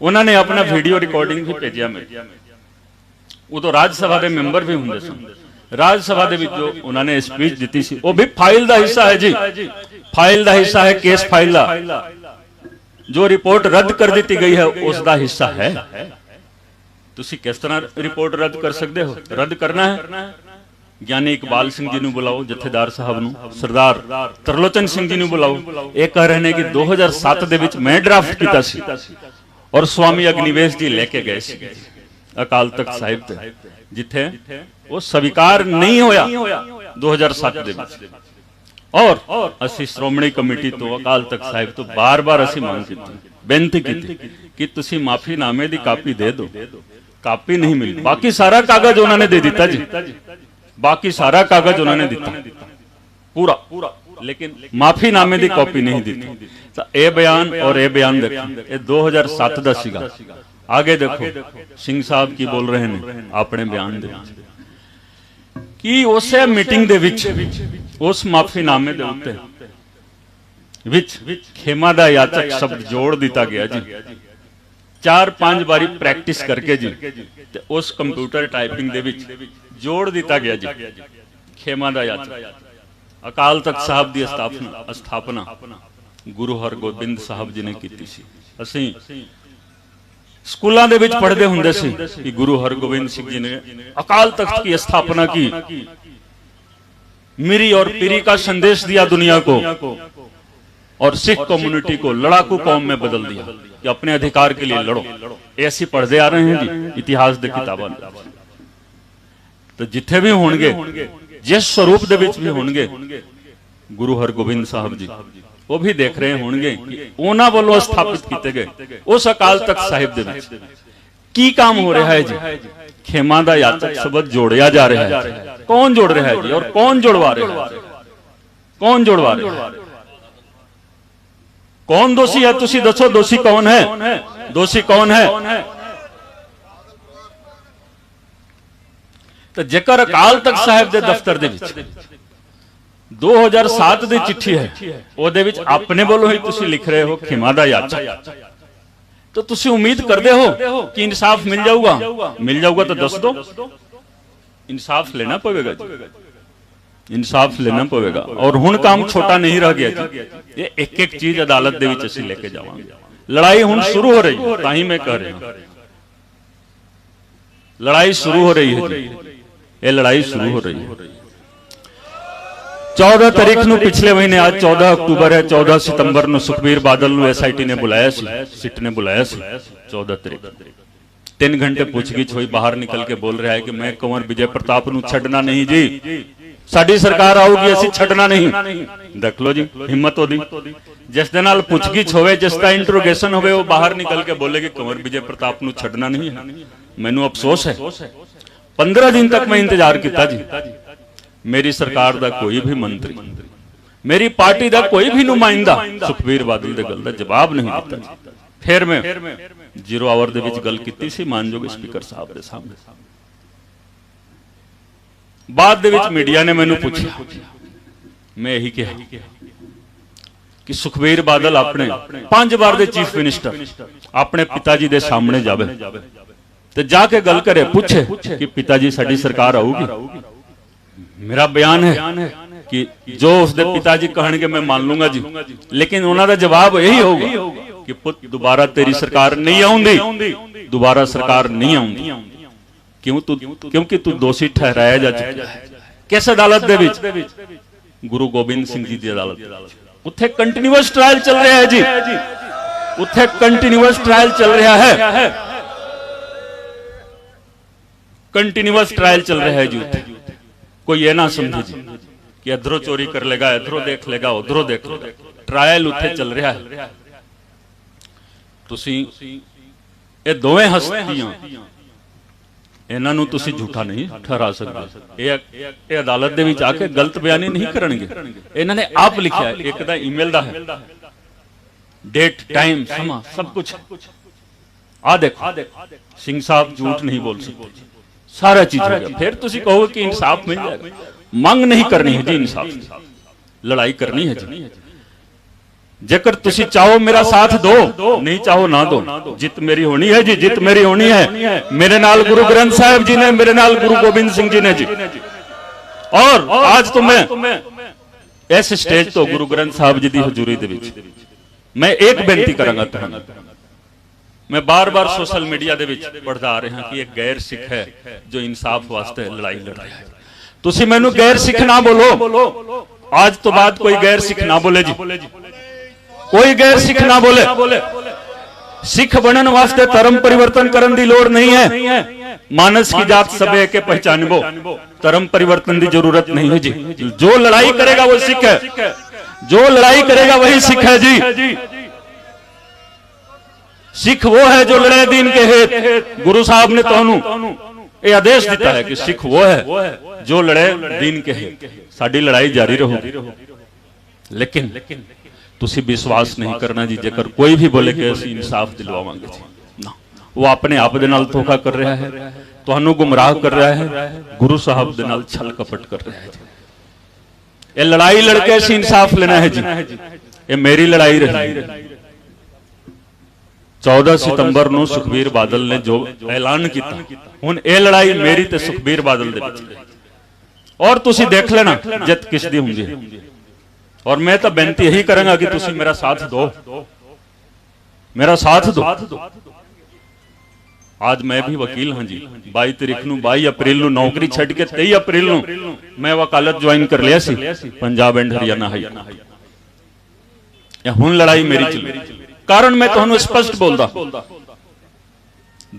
उन्होंने अपना वीडियो रिकॉर्डिंग भी भेजा मैं उदों राज सभा के मैंबर भी होंगे सन राज सभा दे विच जो उन्होंने स्पीच दी सी वो भी फाइल का हिस्सा है जी फाइल का हिस्सा है केस फाइल का जो रिपोर्ट रद्द कर दी गई है उसका हिस्सा है तुसी किस तरह रिपोर्ट रद्द कर सकते हो रद्द करना है ज्ञानी इकबाल सिंह जी नूं बुलाओ जथेदार साहब नूं सरदार तरलोचन सिंह जी नूं बुलाओ ये कह रहे हैं कि 2007 दे विच मैं ड्राफ्ट किया सी और स्वामी अग्निवेश जी लेके गए सी अकाल तख्त साहिब ते जिथे वो स्वीकार नहीं होया 2007 दे विच और असी श्रोमणी कमेटी तो अकाल तख्त साहिब तो बार-बार असी मांग की बेनती की कि तुसी माफीनामे दी कापी दे दो कापी नहीं मिली बाकी सारा कागज उन्होंने दे दिता जी बाकी सारा कागज उन्होंने दिता पूरा लेकिन माफीनामे दी कॉपी नहीं दी तो ए बयान और ए बयान देखो ये 2007 दा सीगा आगे देखो सिंह साहब की बोल रहे हैं अपने बयान दे कि उस मीटिंग दे विच उस माफीनामे दे उत्ते विच खेमा दा याचक शब्द जोड़ दिता गया जी। 4-5 बारी प्रैक्टिस करके जी ते उस कंप्यूटर टाइपिंग दे विच जोड़ दिता गया जी खेमा दा याचक। अकाल तख्त साहब दी स्थापना गुरु हरगोबिंद साहब जी ने की सी। असीं स्कूलों दे विच पढ़दे हुंदे सी कि गुरु हरगोबिंद सिंह जी ने अकाल तख्त की स्थापना की, मीरी और पीरी का संदेश दिया दुनिया को और सिख कम्युनिटी को लड़ाकू कौम में बदल दिया कि अपने अधिकार के लिए लड़ो। ऐसी पढ़ते आ रहे हैं जी इतिहास दे किताबां। तो जिथे भी होंगे जिस स्वरूप दे विच भी होंगे गुरु हरगोबिंद साहब जी वो भी देख रहे होंगे कि उन्हां वालों स्थापित किए गए उस अकाल तख्त साहिब दे विच की काम हो रहा है जी। खेमा दा याचक शब्द जोड़िया जा रहा है। कौन जोड़ रहा है जी और कौन जोड़वा रहा है? कौन जोड़वा रहा है? कौन दोषी है? तुसी दसो दोषी कौन है? दोषी कौन है? तो जेकर अकाल तख्त साहिब दे दफ्तर दे विच 2007 दी चिट्ठी है ओदे विच अपने बोलो ही तुसी लिख रहे हो खेमा दा याचक, तो तुसी उम्मीद करते हो कि इंसाफ मिल जाऊगा। मिल जाऊगा तो दस दो। इंसाफ लेना पड़ेगा जी, इंसाफ लेना पड़ेगा। और हुण काम छोटा नहीं रह गया जी, ये एक एक चीज अदालत दे विच असीं लेके जावांगे। लड़ाई हुण शुरू हो रही है, ताही मैं कह रहा हूं लड़ाई शुरू हो रही है जी, ये लड़ाई शुरू हो रही है। 14 तारीख ਨੂੰ पिछले महीने, आज 14 अक्टूबर है, 14 सितंबर ਨੂੰ सुखबीर बादल ਨੂੰ SIT ने बुलाया सी, सिट ने बुलाया सी 14 तारीख। 3 घंटे पूछगिछ हुई, बाहर निकल के बोल रहा है कि मैं कंवर विजय प्रताप ਨੂੰ छड्डना नहीं जी, साडी सरकार आऊगी असीं छड्डना नहीं। देख लो जी हिम्मत ओदी। जिस दे नाल पूछगिछ होवे, जिसका इंट्रोगेशन होवे, वो बाहर निकल के बोले कि कंवर विजय प्रताप ਨੂੰ छड्डना नहीं है। मैनू अफसोस है 15 दिन तक मैं इंतजार किया जी। मेरी सरकार दा कोई भी मंत्री, मेरी पार्टी दा कोई भी नुमाइंदा सुखबीर बादल दे गल दा जवाब नहीं दिता। फिर मैं 0 आवर दे विच गल कीती सी मानयोग स्पीकर साहब दे सामने। बाद दे विच मीडिया ने मैनू पूछा, मैं यही कहा कि सुखबीर बादल अपने 5 बार दे चीफ मिनिस्टर अपने पिताजी दे सामने जावे ते जाके गल करे, पूछे कि पिताजी साडी सरकार आऊगी। मेरा बयान है कि जो उसके पिताजी कहेंगे मैं मान लूंगा जी, लेकिन उन्होंने जवाब यही होगा कि पुत दोबारा तेरी सरकार नहीं आऊंगी, दोबारा सरकार नहीं आऊंगी। क्यों? क्योंकि तू दोषी ठहराया जा चुका है। किस अदालत दे विच? गुरु गोबिंद सिंह जी की अदालत। उत्थे कंटिन्यूअस ट्रायल चल रहा है जी, उत्थे कंटिन्यूअस ट्रायल चल रहा है, कंटिन्यूअस ट्रायल चल रहा है जी। कोई ये ना समझे जी कि इधरों चोरी कर लेगा, इधरों देख लेगा, उधरों देख लेगा। ट्रायल उत्थे चल रहा है। तुसी ये दोवें हस्तियां इन्हां नूं तुसी झूठा नहीं ठहरा सकते। ये अदालत दे विच आके गलत बयानी नहीं करनगे। इन्हां ने आप लिखा है, एक दा ईमेल दा है, डेट टाइम समा सब कुछ आ देखो। सिंह साहब झूठ नहीं बोल सकते, सारा चीज हो गया। फिर तुसी कहो कि इंसाफ मिल जाएगा। मांग नहीं करनी है जी, इंसाफ लड़ाई करनी है जी। जेकर तुसी चाहो मेरा साथ दो, नहीं चाहो ना दो। जित मेरी होनी है जी, जित मेरी होनी है। मेरे नाल गुरु ग्रंथ साहिब जी ने, मेरे नाल गुरु गोबिंद सिंह जी ने जी। और आज तो मैं इस स्टेज तो गुरु ग्रंथ साहिब जी की हजूरी दे विच मैं एक बेनती करांगा तुहानू। मैं बार बार सोशल मीडिया दे विच पढ़दा आ रहा कि एक गैर सिख है जो इंसाफ वास्ते लड़ाई लड़ रहा है। तुसी मैनू गैर सिख ना बोलो, आज तो बाद कोई गैर सिख ना बोले जी, कोई गैर सिख ना बोले। सिख बनने वास्ते धर्म परिवर्तन करने की लोड़ नहीं है। मानस की जात सबे के पहचानबो, धर्म परिवर्तन की जरूरत नहीं है जी। जो लड़ाई करेगा वो सिख है, जो लड़ाई करेगा वही सिख है जी। सिख वो है जो लड़े दीन के हित। गुरु साहब ने तुहानू ये आदेश दिता है कि सिख वो है जो लड़े दीन के हित। साडी लड़ाई जारी रहोगी, लेकिन तुसी विश्वास नहीं करना जी। जेकर कोई भी बोले कि असीं इंसाफ दिलवावांगे जी, ना, वो अपने आप दे नाल धोखा कर रहा है, तुहानू गुमराह कर रहा है, गुरु साहब दे नाल छल कपट कर रहा है। ये लड़ाई लड़के से इंसाफ लेना है जी, ये मेरी लड़ाई रही। 14 सितंबर ਨੂੰ ਸੁਖਬੀਰ ਬਾਦਲ ਨੇ ਜੋ ਐਲਾਨ ਕੀਤਾ, ਹੁਣ ਇਹ ਲੜਾਈ ਮੇਰੀ ਤੇ ਸੁਖਬੀਰ ਬਾਦਲ ਦੇ ਵਿੱਚ ਹੈ। ਔਰ ਤੁਸੀਂ ਦੇਖ ਲੈਣਾ ਜਿੱਤ ਕਿਸ ਦੀ ਹੁੰਦੀ ਹੈ। ਔਰ ਮੈਂ ਤਾਂ ਬੇਨਤੀ ਇਹੀ ਕਰਾਂਗਾ ਕਿ ਤੁਸੀਂ ਮੇਰਾ ਸਾਥ ਦਿਓ, मेरा साथ दो। आज मैं भी वकील हाँ जी। 22 तारीख ਨੂੰ 22 अप्रैल ਨੂੰ नौकरी ਛੱਡ ਕੇ 23 अप्रैल ਨੂੰ मैं वकालत ज्वाइन कर लिया सी पंजाब एंड हरियाणा हाई। ਹੁਣ लड़ाई मेरी चल कारण मैं ਤੁਹਾਨੂੰ स्पष्ट बोलदा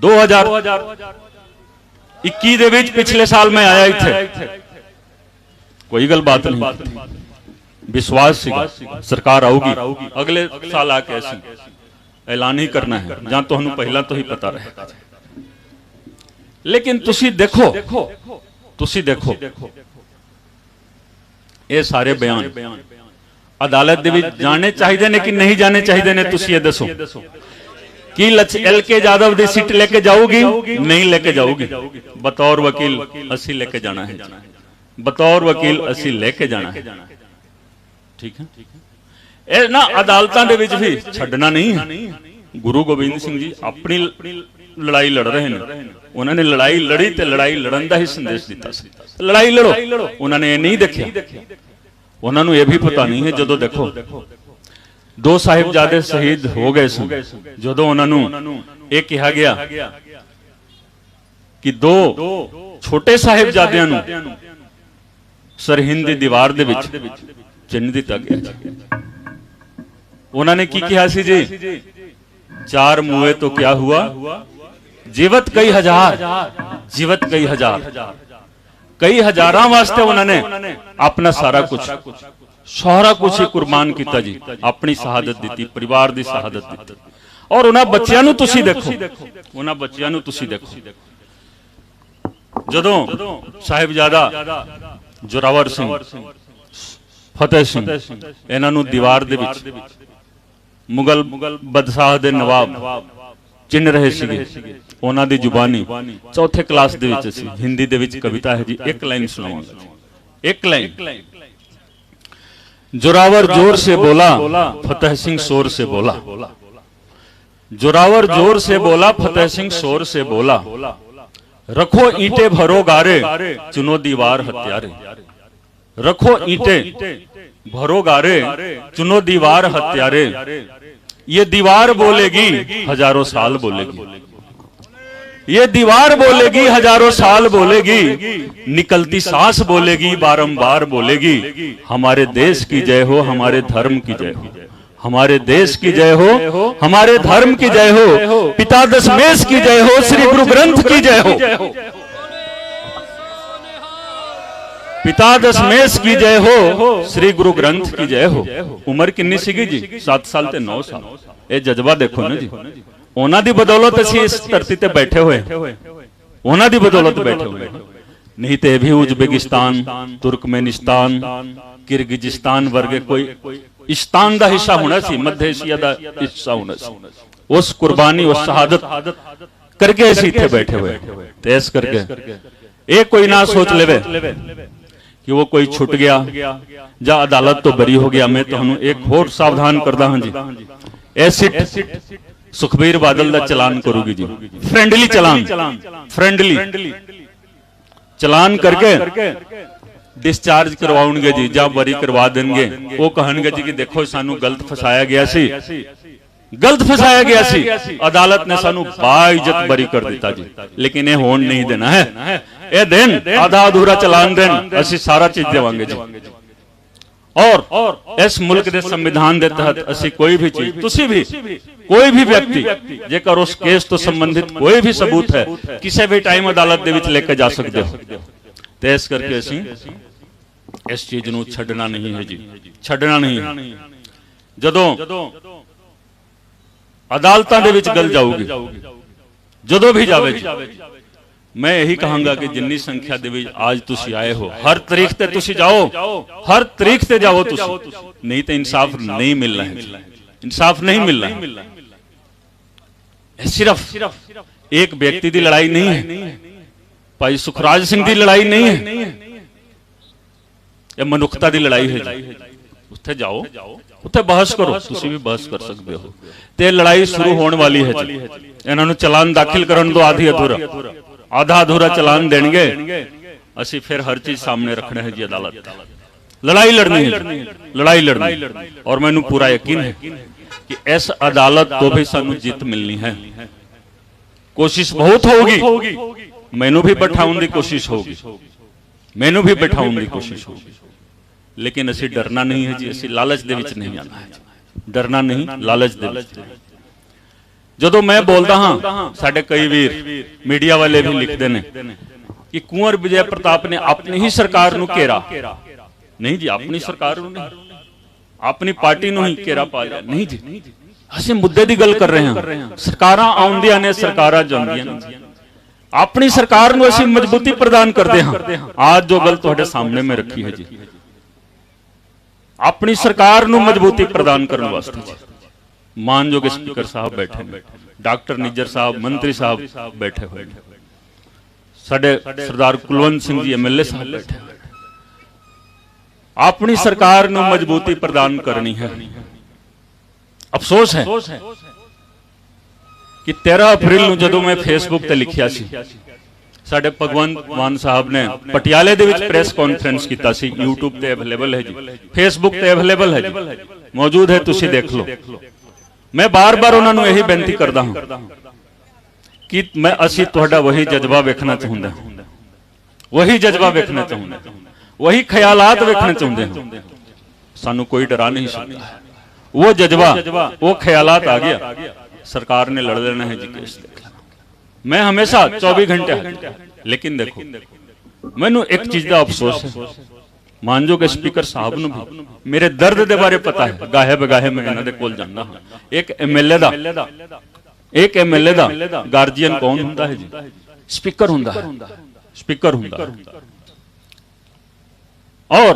2021 ਦੇ ਵਿੱਚ पिछले साल मैं आया इत्थे, कोई गल बात नहीं, विश्वास सीगा सरकार आऊगी अगले साल आके ऐसी ऐलान ही करना है ਜਾਂ ਤੁਹਾਨੂੰ ਪਹਿਲਾਂ ਤੋਂ ਹੀ ਪਤਾ रहेगा। लेकिन ਤੁਸੀਂ देखो ਇਹ ਸਾਰੇ ਬਿਆਨ ਅਦਾਲਤ ਦੇ ਵਿੱਚ ਜਾਣੇ ਚਾਹੀਦੇ ਨੇ ਕਿ ਨਹੀਂ ਜਾਣੇ ਚਾਹੀਦੇ ਨੇ? ਤੁਸੀਂ ਇਹ ਦੱਸੋ ਕਿ LK यादव ਦੀ ਸੀਟ ਲੈ ਕੇ ਜਾਊਗੀ? ਨਹੀਂ ਲੈ ਕੇ ਜਾਊਗੀ। ਬਤੌਰ ਵਕੀਲ ਅਸੀਂ ਲੈ ਕੇ ਜਾਣਾ ਹੈ, ਬਤੌਰ ਵਕੀਲ ਅਸੀਂ ਲੈ ਕੇ ਜਾਣਾ ਹੈ। ਠੀਕ ਹੈ, ਇਹ ਨਾ ਅਦਾਲਤਾਂ ਦੇ ਵਿੱਚ ਵੀ ਛੱਡਣਾ ਨਹੀਂ ਹੈ। ਗੁਰੂ ਗੋਬਿੰਦ ਸਿੰਘ ਜੀ ਆਪਣੀ ਲੜਾਈ ਲੜ ਰਹੇ ਨੇ, ਉਹਨਾਂ ਨੇ ਲੜਾਈ ਲੜੀ ਤੇ ਲੜਾਈ ਲੜਨ ਦਾ ਹੀ ਸੰਦੇਸ਼ ਦਿੱਤਾ ਸੀ। ਲੜਾਈ ਲੜੋ, ਉਹਨਾਂ ਨੇ ਇਹ ਨਹੀਂ ਦੇਖਿਆ। ਉਹਨਾਂ ਨੂੰ ਇਹ ਵੀ ਪਤਾ ਨਹੀਂ ਹੈ ਜਦੋਂ ਦੇਖੋ 2 ਸਾਹਿਬਜ਼ਾਦੇ ਸ਼ਹੀਦ ਹੋ ਗਏ ਸਨ, ਜਦੋਂ ਉਹਨਾਂ ਨੂੰ ਇਹ ਕਿਹਾ ਗਿਆ ਕਿ 2 ਛੋਟੇ ਸਾਹਿਬਜ਼ਾਦਿਆਂ ਨੂੰ ਸਰਹਿੰਦ ਦੀ ਦੀਵਾਰ ਦੇ ਵਿੱਚ ਚਿੰਨ੍ਹ ਦਿੱਤਾ ਗਿਆ। उन्होंने की कहा सी जी, 4 मुए तो क्या हुआ, जीवत कई हजार, जीवत कई हजार, कई हजारां वास्ते उन्होंने अपना सारा कुछ ही कुर्बान किया जी, अपनी शहादत दी, परिवार की शहादत दी। और उन्होंने बच्चों नूं तुसीं देखो, उन्होंने बच्चों नूं तुसीं देखो, जदों साहिबजादा जोरावर सिंह, फतेह सिंह इन्हां नूं दीवार दे विच मुगल बदशाह दे नवाब चिन्ह रहे सीगे, उन्हां दी जुबानी 4th क्लास दे विच सी। हिंदी दे विच कविता है जी, एक लाइन सुनाऊंगा, एक लाइन। जोरावर जोर से बोला, फतेह सिंह शोर से बोला, जोरावर जोर से बोला, फतेह सिंह शोर से बोला, रखो ईंटे भरो गारे, चुनो दीवार हत्यारे, रखो ईंटे भरो गारे, चुनो दीवार हत्यारे, ये दीवार बोलेगी हजारों साल बोलेगी, ये दीवार बोलेगी हजारों साल बोलेगी, निकलती सांस बोलेगी बारंबार बोलेगी, हमारे देश की जय हो, हमारे धर्म की जय हो, हमारे देश की जय हो, हमारे धर्म की जय हो, पिता दशमेश की जय हो, श्री गुरु ग्रंथ की जय हो, पिता दशमेश की जय हो, श्री गुरु ग्रंथ की जय हो। उम्र किन्नी सीगी जी? 7 साल ते 9 साल। ये जज्बा देखो ना जी, उन्हां दी बदौलत असीं इस धरती ते बैठे हुए, उन्हां दी बदौलत बैठे हुए, नहीं तो भी उज्बेकिस्तान, तुर्कमेनिस्तान, किर्गिजिस्तान वर्गे कोई इस्तान दा हिस्सा होना सी, मध्य एशिया दा हिस्सा होना सी। उस कुर्बानी, उस शहादत करके असीं इत्थे बैठे हुए। ते इस करके ये कोई ना सोच लेवे कि वो कोई छुट गया या अदालत तो बरी हो गया। मैं तुहानू एक होर सावधान करदा हां जी, ए सीट सुखबीर बादल दा चलान करूगी जी, फ्रेंडली चलान, फ्रेंडली चलान करके डिस्चार्ज करवाउणगे जी, या बरी करवा देंगे। वो कहणगे जी कि देखो सानू गलत फसाया गया सी, गलत फसाया गया सी, अदालत ने सानू बाइज्जत बरी कर दिता जी। लेकिन ये होण नहीं देना है, ये दिन आधा अधूरा चलान देन असी सारा चीज देवांगे जी। और इस मुल्क के संविधान के तहत असी कोई भी चीज, तुसी भी कोई भी व्यक्ति जेकर उस केस तो संबंधित कोई भी सबूत है, किसी भी टाइम अदालत दे विच लेके जा सकते हो। तो इस करके असी इस चीज नूं छड्डना नहीं है जी, छड्डना नहीं है। जदों अदालतां दे विच गल जाऊगी, जदों भी जावे जी, मैं यही कहूंगा कि जिन्नी संख्या दे विच आज तुसी आए हो, हर तारीख ते तुसी जाओ, हर तारीख ते जाओ तुसी, नहीं तो इंसाफ नहीं मिलना है, इंसाफ नहीं मिलना है। सिर्फ एक व्यक्ति की लड़ाई नहीं है, भाई सुखराज सिंह की लड़ाई नहीं है, ਇਹ ਮਨੁੱਖਤਾ ਦੀ ਲੜਾਈ ਹੈ ਜੀ। ਉੱਥੇ ਜਾਓ, ਉੱਥੇ ਬਹਿਸ ਕਰੋ, ਤੁਸੀਂ ਵੀ ਬਹਿਸ ਕਰ ਸਕਦੇ ਹੋ। ਤੇ ਲੜਾਈ ਸ਼ੁਰੂ ਹੋਣ ਵਾਲੀ ਹੈ ਜੀ। ਇਹਨਾਂ ਨੂੰ ਚਲਾਨ ਦਾਖਲ ਕਰਨ ਤੋਂ ਆਧਾ ਅਧੂਰਾ ਚਲਾਨ ਦੇਣਗੇ, ਅਸੀਂ ਫਿਰ ਹਰ ਚੀਜ਼ ਸਾਹਮਣੇ ਰੱਖਣਾ ਹੈ ਜੀ। ਅਦਾਲਤ ਲੜਾਈ ਲੜਨੀ ਹੈ, ਲੜਾਈ ਲੜਨੀ। ਔਰ ਮੈਨੂੰ ਪੂਰਾ ਯਕੀਨ ਹੈ ਕਿ ਇਸ ਅਦਾਲਤ ਤੋਂ ਵੀ ਸਾਨੂੰ ਜਿੱਤ ਮਿਲਣੀ ਹੈ। ਕੋਸ਼ਿਸ਼ ਬਹੁਤ ਹੋਊਗੀ, ਮੈਨੂੰ ਵੀ ਬਿਠਾਉਣ ਦੀ ਕੋਸ਼ਿਸ਼ ਹੋਊਗੀ, ਮੈਨੂੰ ਵੀ ਬਿਠਾਉਣ ਦੀ ਕੋਸ਼ਿਸ਼ ਹੋਊਗੀ, ਲੇਕਿਨ ਅਸੀਂ ਡਰਨਾ ਨਹੀਂ ਹੈ ਜੀ। ਅਸੀਂ ਲਾਲਚ ਦੇ ਵਿੱਚ ਨਹੀਂ ਆਣਾ ਹੈ, ਡਰਨਾ ਨਹੀਂ, ਲਾਲਚ ਦੇ ਵਿੱਚ। ਜਦੋਂ ਮੈਂ ਬੋਲਦਾ ਹਾਂ, ਸਾਡੇ ਕਈ ਵੀਰ ਮੀਡੀਆ ਵਾਲੇ ਵੀ ਲਿਖਦੇ ਨੇ ਕਿ ਕੁੰਵਰ ਵਿਜੇ ਪ੍ਰਤਾਪ ਨੇ ਆਪਣੀ ਹੀ ਸਰਕਾਰ ਨੂੰ ਘੇਰਾ। ਨਹੀਂ ਜੀ, ਆਪਣੀ ਸਰਕਾਰ ਨੂੰ ਨਹੀਂ, ਆਪਣੀ ਪਾਰਟੀ ਨੂੰ ਹੀ ਘੇਰਾ ਪਾ ਲਿਆ। ਨਹੀਂ ਜੀ, ਅਸੀਂ ਮੁੱਦੇ ਦੀ ਗੱਲ ਕਰ ਰਹੇ ਹਾਂ। ਸਰਕਾਰਾਂ ਆਉਂਦੀਆਂ ਨੇ, ਸਰਕਾਰਾਂ ਜਾਂਦੀਆਂ ਨੇ। ਆਪਣੀ ਸਰਕਾਰ ਨੂੰ ਅਸੀਂ ਮਜ਼ਬੂਤੀ ਪ੍ਰਦਾਨ ਕਰਦੇ ਹਾਂ। ਅੱਜ ਜੋ ਗੱਲ ਤੁਹਾਡੇ ਸਾਹਮਣੇ ਮੈਂ ਰੱਖੀ ਹੈ ਜੀ, ਆਪਣੀ ਸਰਕਾਰ ਨੂੰ ਮਜ਼ਬੂਤੀ ਪ੍ਰਦਾਨ ਕਰਨ ਵਾਸਤੇ ਮਾਨਯੋਗ ਸਪੀਕਰ ਸਾਹਿਬ ਬੈਠੇ ਨੇ, ਡਾਕਟਰ ਨਿੱਜਰ ਸਾਹਿਬ, ਮੰਤਰੀ ਸਾਹਿਬ ਬੈਠੇ ਹੋਏ ਨੇ, ਸਾਡੇ ਸਰਦਾਰ ਕੁਲਵੰਤ ਸਿੰਘ ਜੀ MLA ਸਾਹਿਬ ਬੈਠੇ ਹੋਏ। ਆਪਣੀ ਸਰਕਾਰ ਨੂੰ ਮਜ਼ਬੂਤੀ ਪ੍ਰਦਾਨ ਕਰਨੀ ਹੈ। ਅਫਸੋਸ ਹੈ ਕਿ 13 ਅਪ੍ਰੈਲ ਨੂੰ ਜਦੋਂ ਮੈਂ ਫੇਸਬੁੱਕ ਤੇ ਲਿਖਿਆ ਸੀ, ਸਾਡੇ ਭਗਵੰਤ ਮਾਨ ਸਾਹਿਬ ਨੇ ਪਟਿਆਲੇ ਦੇ ਵਿੱਚ ਪ੍ਰੈਸ ਕਾਨਫਰੰਸ ਕੀਤਾ ਸੀ। YouTube ਤੇ ਅਵੇਲੇਬਲ ਹੈ ਜੀ, Facebook ਤੇ ਅਵੇਲੇਬਲ ਹੈ ਜੀ, ਮੌਜੂਦ ਹੈ, ਤੁਸੀਂ ਦੇਖ ਲਓ। ਮੈਂ ਬਾਰ-ਬਾਰ ਉਹਨਾਂ ਨੂੰ ਇਹੀ ਬੇਨਤੀ ਕਰਦਾ ਹਾਂ ਕਿ ਅਸੀਂ ਤੁਹਾਡਾ ਵਹੀ ਜਜ਼ਬਾ ਵੇਖਣਾ ਚਾਹੁੰਦੇ ਹਾਂ, ਵਹੀ ਜਜ਼ਬਾ ਵੇਖਣਾ ਚਾਹੁੰਦੇ ਹਾਂ, वही ख्यालात देखना चाहते हैं। सानू कोई डरा नहीं सकता। वो जज्बा, वो ख्यालात आ गया, सरकार ने लड़ लेना है जी केस। मैं हमेशा 24 घंटे, लेकिन देखो मैनू एक चीज का अफसोस है, मानयोग स्पीकर साहब नूं भी मेरे दर्द के बारे पता है। गाहे बगाहे मैं इन्हां दे कोल जांदा हां। एक MLA दा गार्जियन कौन हुंदा है जी? स्पीकर हुंदा है, स्पीकर हुंदा है। और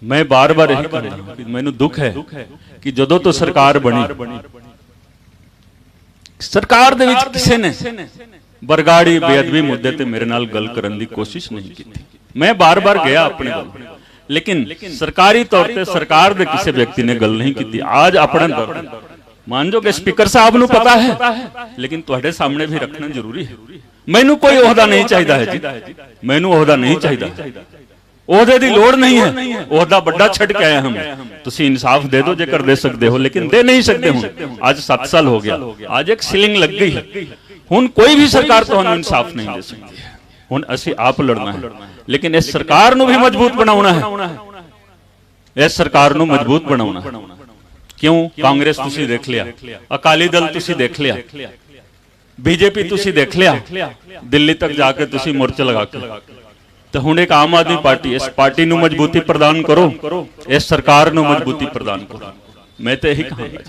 मैं बार बार यही कहता हूं कि मैनू दुख है कि जदों तो सरकार बनी, सरकार दे विच किसी ने बरगाड़ी बेअदबी मुद्दे ते मेरे नाल गल करन दी कोशिश नहीं की। मैं बार बार गया अपने गल, लेकिन सरकारी तौर पे सरकार दे किसी व्यक्ति ने गल नहीं की। आज अपना दर्द मानयोग स्पीकर साहब नूं पता है, लेकिन तुहाडे सामने भी रखना जरूरी है। मैनू कोई ओहदा नहीं चाहिदा है जी, मैनू ओहदा नहीं चाहिदा, ओहदे दी लोड़ नहीं है। ओहदा बड़ा छड़ के आया हम, तुसी इंसाफ दे दो जेकर दे सकते हो, लेकिन दे नहीं सकते हो। आज 7 साल हो गया, आज एक सीलिंग लग गई है। हुण कोई भी सरकार तुहानू इंसाफ नहीं दे सकती है। हुण असीं आप लड़ना है, लेकिन इस सरकार नूं भी मजबूत बनाउणा है, इस सरकार नूं मजबूत बनाउणा है। क्यों? कांग्रेस तुसी देख लिया, अकाली दल तुसी देख लिया, बीजेपी तुसी देख लिया, दिल्ली तक जाके तुसी मोर्चे लगा के। तो हुण एक आम आदमी पार्टी, इस पार्टी नूं मजबूती प्रदान करो, इस सरकार नूं मजबूती प्रदान करो। मैं तो यही कहूंगा,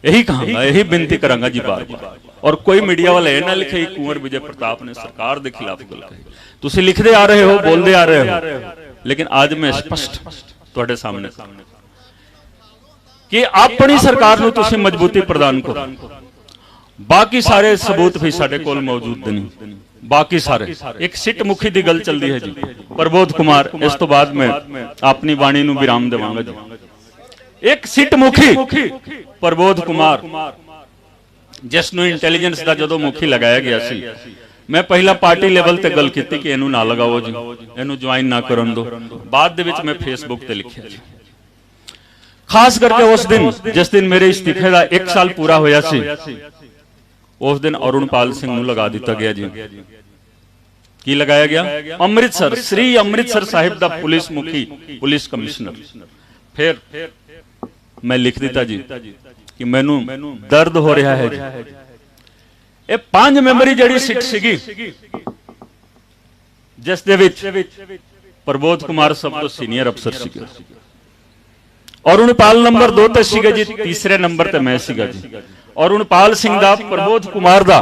यही कहूंगा, यही बेनती करांगा जी बार बार। और कोई मीडिया वाला यह ना लिखे कुंवर विजय प्रताप ने सरकार के खिलाफ गल कही। तुसी लिखते आ रहे हो, बोलते आ रहे हो, लेकिन आज मैं स्पष्ट तुहाडे सामने कि अपनी सरकार नूं तुसी मजबूती प्रदान करो। बाकी सारे सबूत भी साडे कोल मौजूद नहीं। बाकी सारे एक सिट मुखी की गल चलती है जी, प्रबोध कुमार। इस तो बाद मैं अपनी वाणी नूं विराम देवांगा जी। एक सिट मुखी प्रबोध कुमार, जिसनूं इंटैलीजेंस का जदों मुखी लगाया गया सी, मैं पहला पार्टी लेवल ते गल कीती कि इहनूं ना लगाओ जी, इहनूं ज्वाइन ना करन दो। बाद दे विच मैं फेसबुक ते लिखिया जी। खास करके उस दिन जिस दिन मेरे इस्तीफे का 1 साल पूरा होया सी, उस दिन अरुणपाल सिंह नूं लगा दिता गया जी। की लगाया गया? अमृतसर, श्री अमृतसर साहिब दा पुलिस मुखी, पुलिस कमिश्नर। फिर मैं लिख दिता जी कि मैनू दर्द हो रहा है जी। ये 5 मैंबरी जिहड़ी सीट सीगी, जिस दे विच प्रबोध कुमार सब तो सीनियर अफसर सीगे, अरुणपाल नंबर 2 ते सीगे जी, तीसरे नंबर ते मैं सीगा जी। अरुणपाल सिंह दा, प्रबोध कुमार दा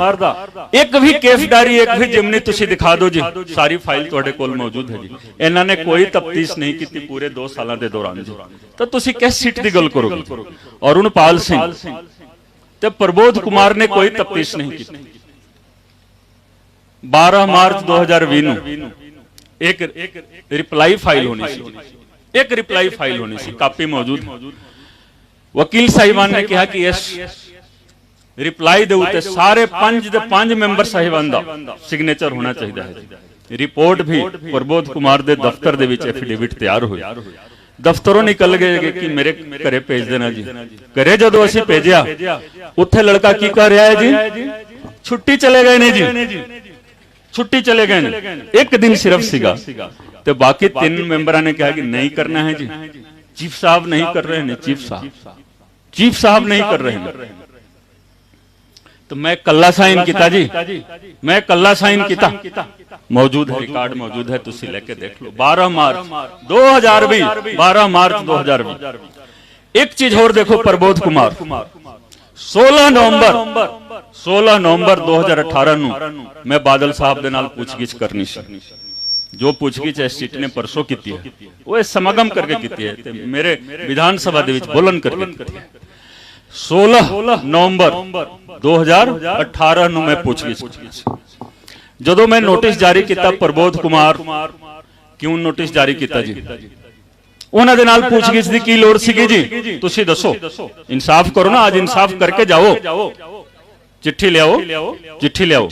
एक भी केसदारी, एक भी जिमनी तुसी दिखा दो जी, सारी फाइल तुहाडे कोल मौजूद है जी। इन्हां ने कोई तफ्तीश नहीं की पूरे 2 सालों के दौरान जी। तो तुसी किस सीट की गल करोगे? अरुणपाल सिंह ते प्रबोध कुमार ने कोई तफ्तीश नहीं की। 12 मार्च 2020 नूं एक रिप्लाई फाइल होनी सी, एक रिप्लाई फाइल होनी सी, कापी मौजूद है। वकील साहिबान ने कहा कि इस रिप्लाई दे उत्ते सारे 5 मैंबर साहिबान दा सिग्नेचर होना चाहिए है। रिपोर्ट भी प्रबोध कुमार दे दफ्तर दे विच एफिडेविट तैयार हुई, दफ्तरों निकल गए कि मेरे घरे भेज देना जी। घरे जदों असीं भेजिया उत्थे लड़का की कर रहा है जी, छुट्टी चले गए ने जी, छुट्टी चले गए ने। एक दिन सिर्फ सीगा ते बाकी 3 मेंबरां ने कहा कि नहीं करना है जी, चीफ साहब नहीं कर रहे हैं, चीफ साहब नहीं कर रहे हैं। तो मैं कल्ला साइन किया जी, मैं कल्ला साइन किया, मौजूद है, रिकॉर्ड मौजूद है, तुसी लेके देख लो। 12 मार्च 2020, 12 मार्च 2020। एक चीज और देखो, प्रबोध कुमार 16 नवंबर 2018 ਨੂੰ मैं बादल साहब ਦੇ ਨਾਲ ਪੁੱਛਗਿੱਛ ਕਰਨੀ ਸੀ। जो ਪੁੱਛਗਿੱਛ एससीट ने परसों की है वो समागम करके की है, ते मेरे विधान सभा ਦੇ ਵਿੱਚ ਬੋਲਣ ਕਰਕੇ ਕੀਤੀ ਹੈ। 16 नवंबर 2018 ਨੂੰ मैं ਪੁੱਛਗਿੱਛ ਕੀਤੀ। ਜਦੋਂ मैं नोटिस जारी किया प्रबोध कुमार क्यों नोटिस जारी किया जी, ਉਹਨਾਂ ਦੇ ਨਾਲ ਪੁੱਛਗਿੱਛ ਦੀ ਕੀ ਲੋੜ ਸੀਗੀ ਜੀ, ਤੁਸੀਂ ਦੱਸੋ, ਇਨਸਾਫ ਕਰੋ ਨਾ, ਅੱਜ ਇਨਸਾਫ ਕਰਕੇ ਜਾਓ, चिट्ठी लियाओ, चिट्ठी लियाओ।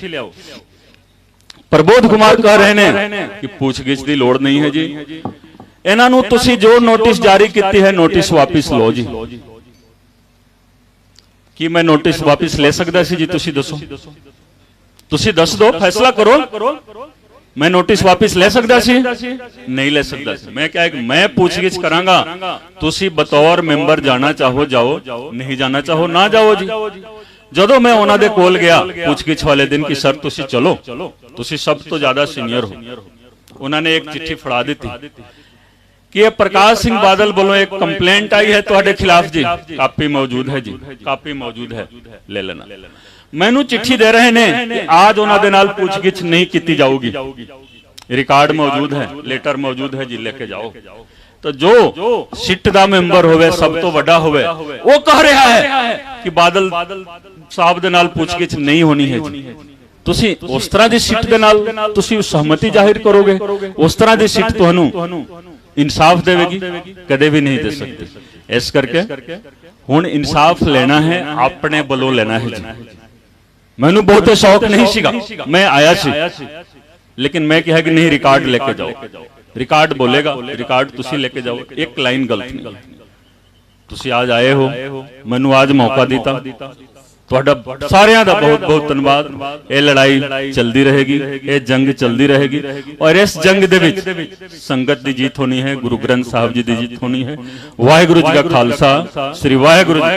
प्रबोध कुमार कह रहे ने कि पूछगिछ की लोड़ नहीं है जी, इन्हां नूं तुसीं जो नोटिस जारी की है नोटिस वापिस लो जी। कि मैं नोटिस वापिस ले सकदा सी जी, तुसीं दसो, तुसीं दस दो, फैसला करो, मैं नोटिस वापिस ले सकदा सी, नहीं ले सकदा सी। मैं क्या है कि मैं पूछगिछ करांगा, तुसीं बतौर मैंबर जाना चाहो जाओ, नहीं जाना चाहो ना जाओ जी। ਜਦੋਂ मैं ਉਹਨਾਂ ਦੇ ਕੋਲ ਗਿਆ ਪੁੱਛਗਿੱਛ ਵਾਲੇ ਦਿਨ ਕਿ ਸਰ ਤੁਸੀਂ ਚਲੋ, ਤੁਸੀਂ ਸਭ ਤੋਂ ਜ਼ਿਆਦਾ ਸੀਨੀਅਰ ਹੋ, ਉਹਨਾਂ ਨੇ ਇੱਕ ਚਿੱਠੀ ਫੜਾ ਦਿੱਤੀ कि ये प्रकाश सिंह बादल वालों एक कंप्लेंट आई है ਤੁਹਾਡੇ खिलाफ जी, कापी मौजूद है जी, कापी मौजूद है, ले लेना। मैनू चिट्ठी दे रहे ने कि आज ਉਹਨਾਂ ਦੇ ਨਾਲ ਪੁੱਛਗਿੱਛ नहीं की जाऊगी, रिकॉर्ड मौजूद है, लेटर मौजूद है जी, लेके जाओ। तो जो सिट दा मैंबर होवे, सब तो वड्डा होवे, वो कह रहा है कि बादल साहब दे नाल पुछगिछ नहीं होनी है जी। तुसी उस तरह दी सिट दे नाल तुसी सहमति जाहिर करोगे, उस तरह दी सिट तुहानू इंसाफ देवेगी, कदे भी नहीं दे सकती। इस करके हुण इंसाफ लेना है, अपने बलों लेना है जी। मैनू बहुत शौक नहीं सीगा, मैं आया सी, लेकिन मैं कहा कि नहीं, रिकॉर्ड लेके जाओ, रिकॉर्ड बोलेगा, रिकॉर्ड तुसी लेके जाओ, एक लाइन गलत नहीं। तुसी आज आए हो, मैनू आज मौका दिता, तुहाडा सारियां दा बहुत बहुत धन्यवाद। ये लड़ाई चलती रहेगी, ये जंग चलती रहेगी, और इस जंग दे विच संगत दी जीत होनी है, गुरु ग्रंथ साहब जी दी जीत होनी है। वाहिगुरु जी का खालसा, श्री वाहिगुरु जी।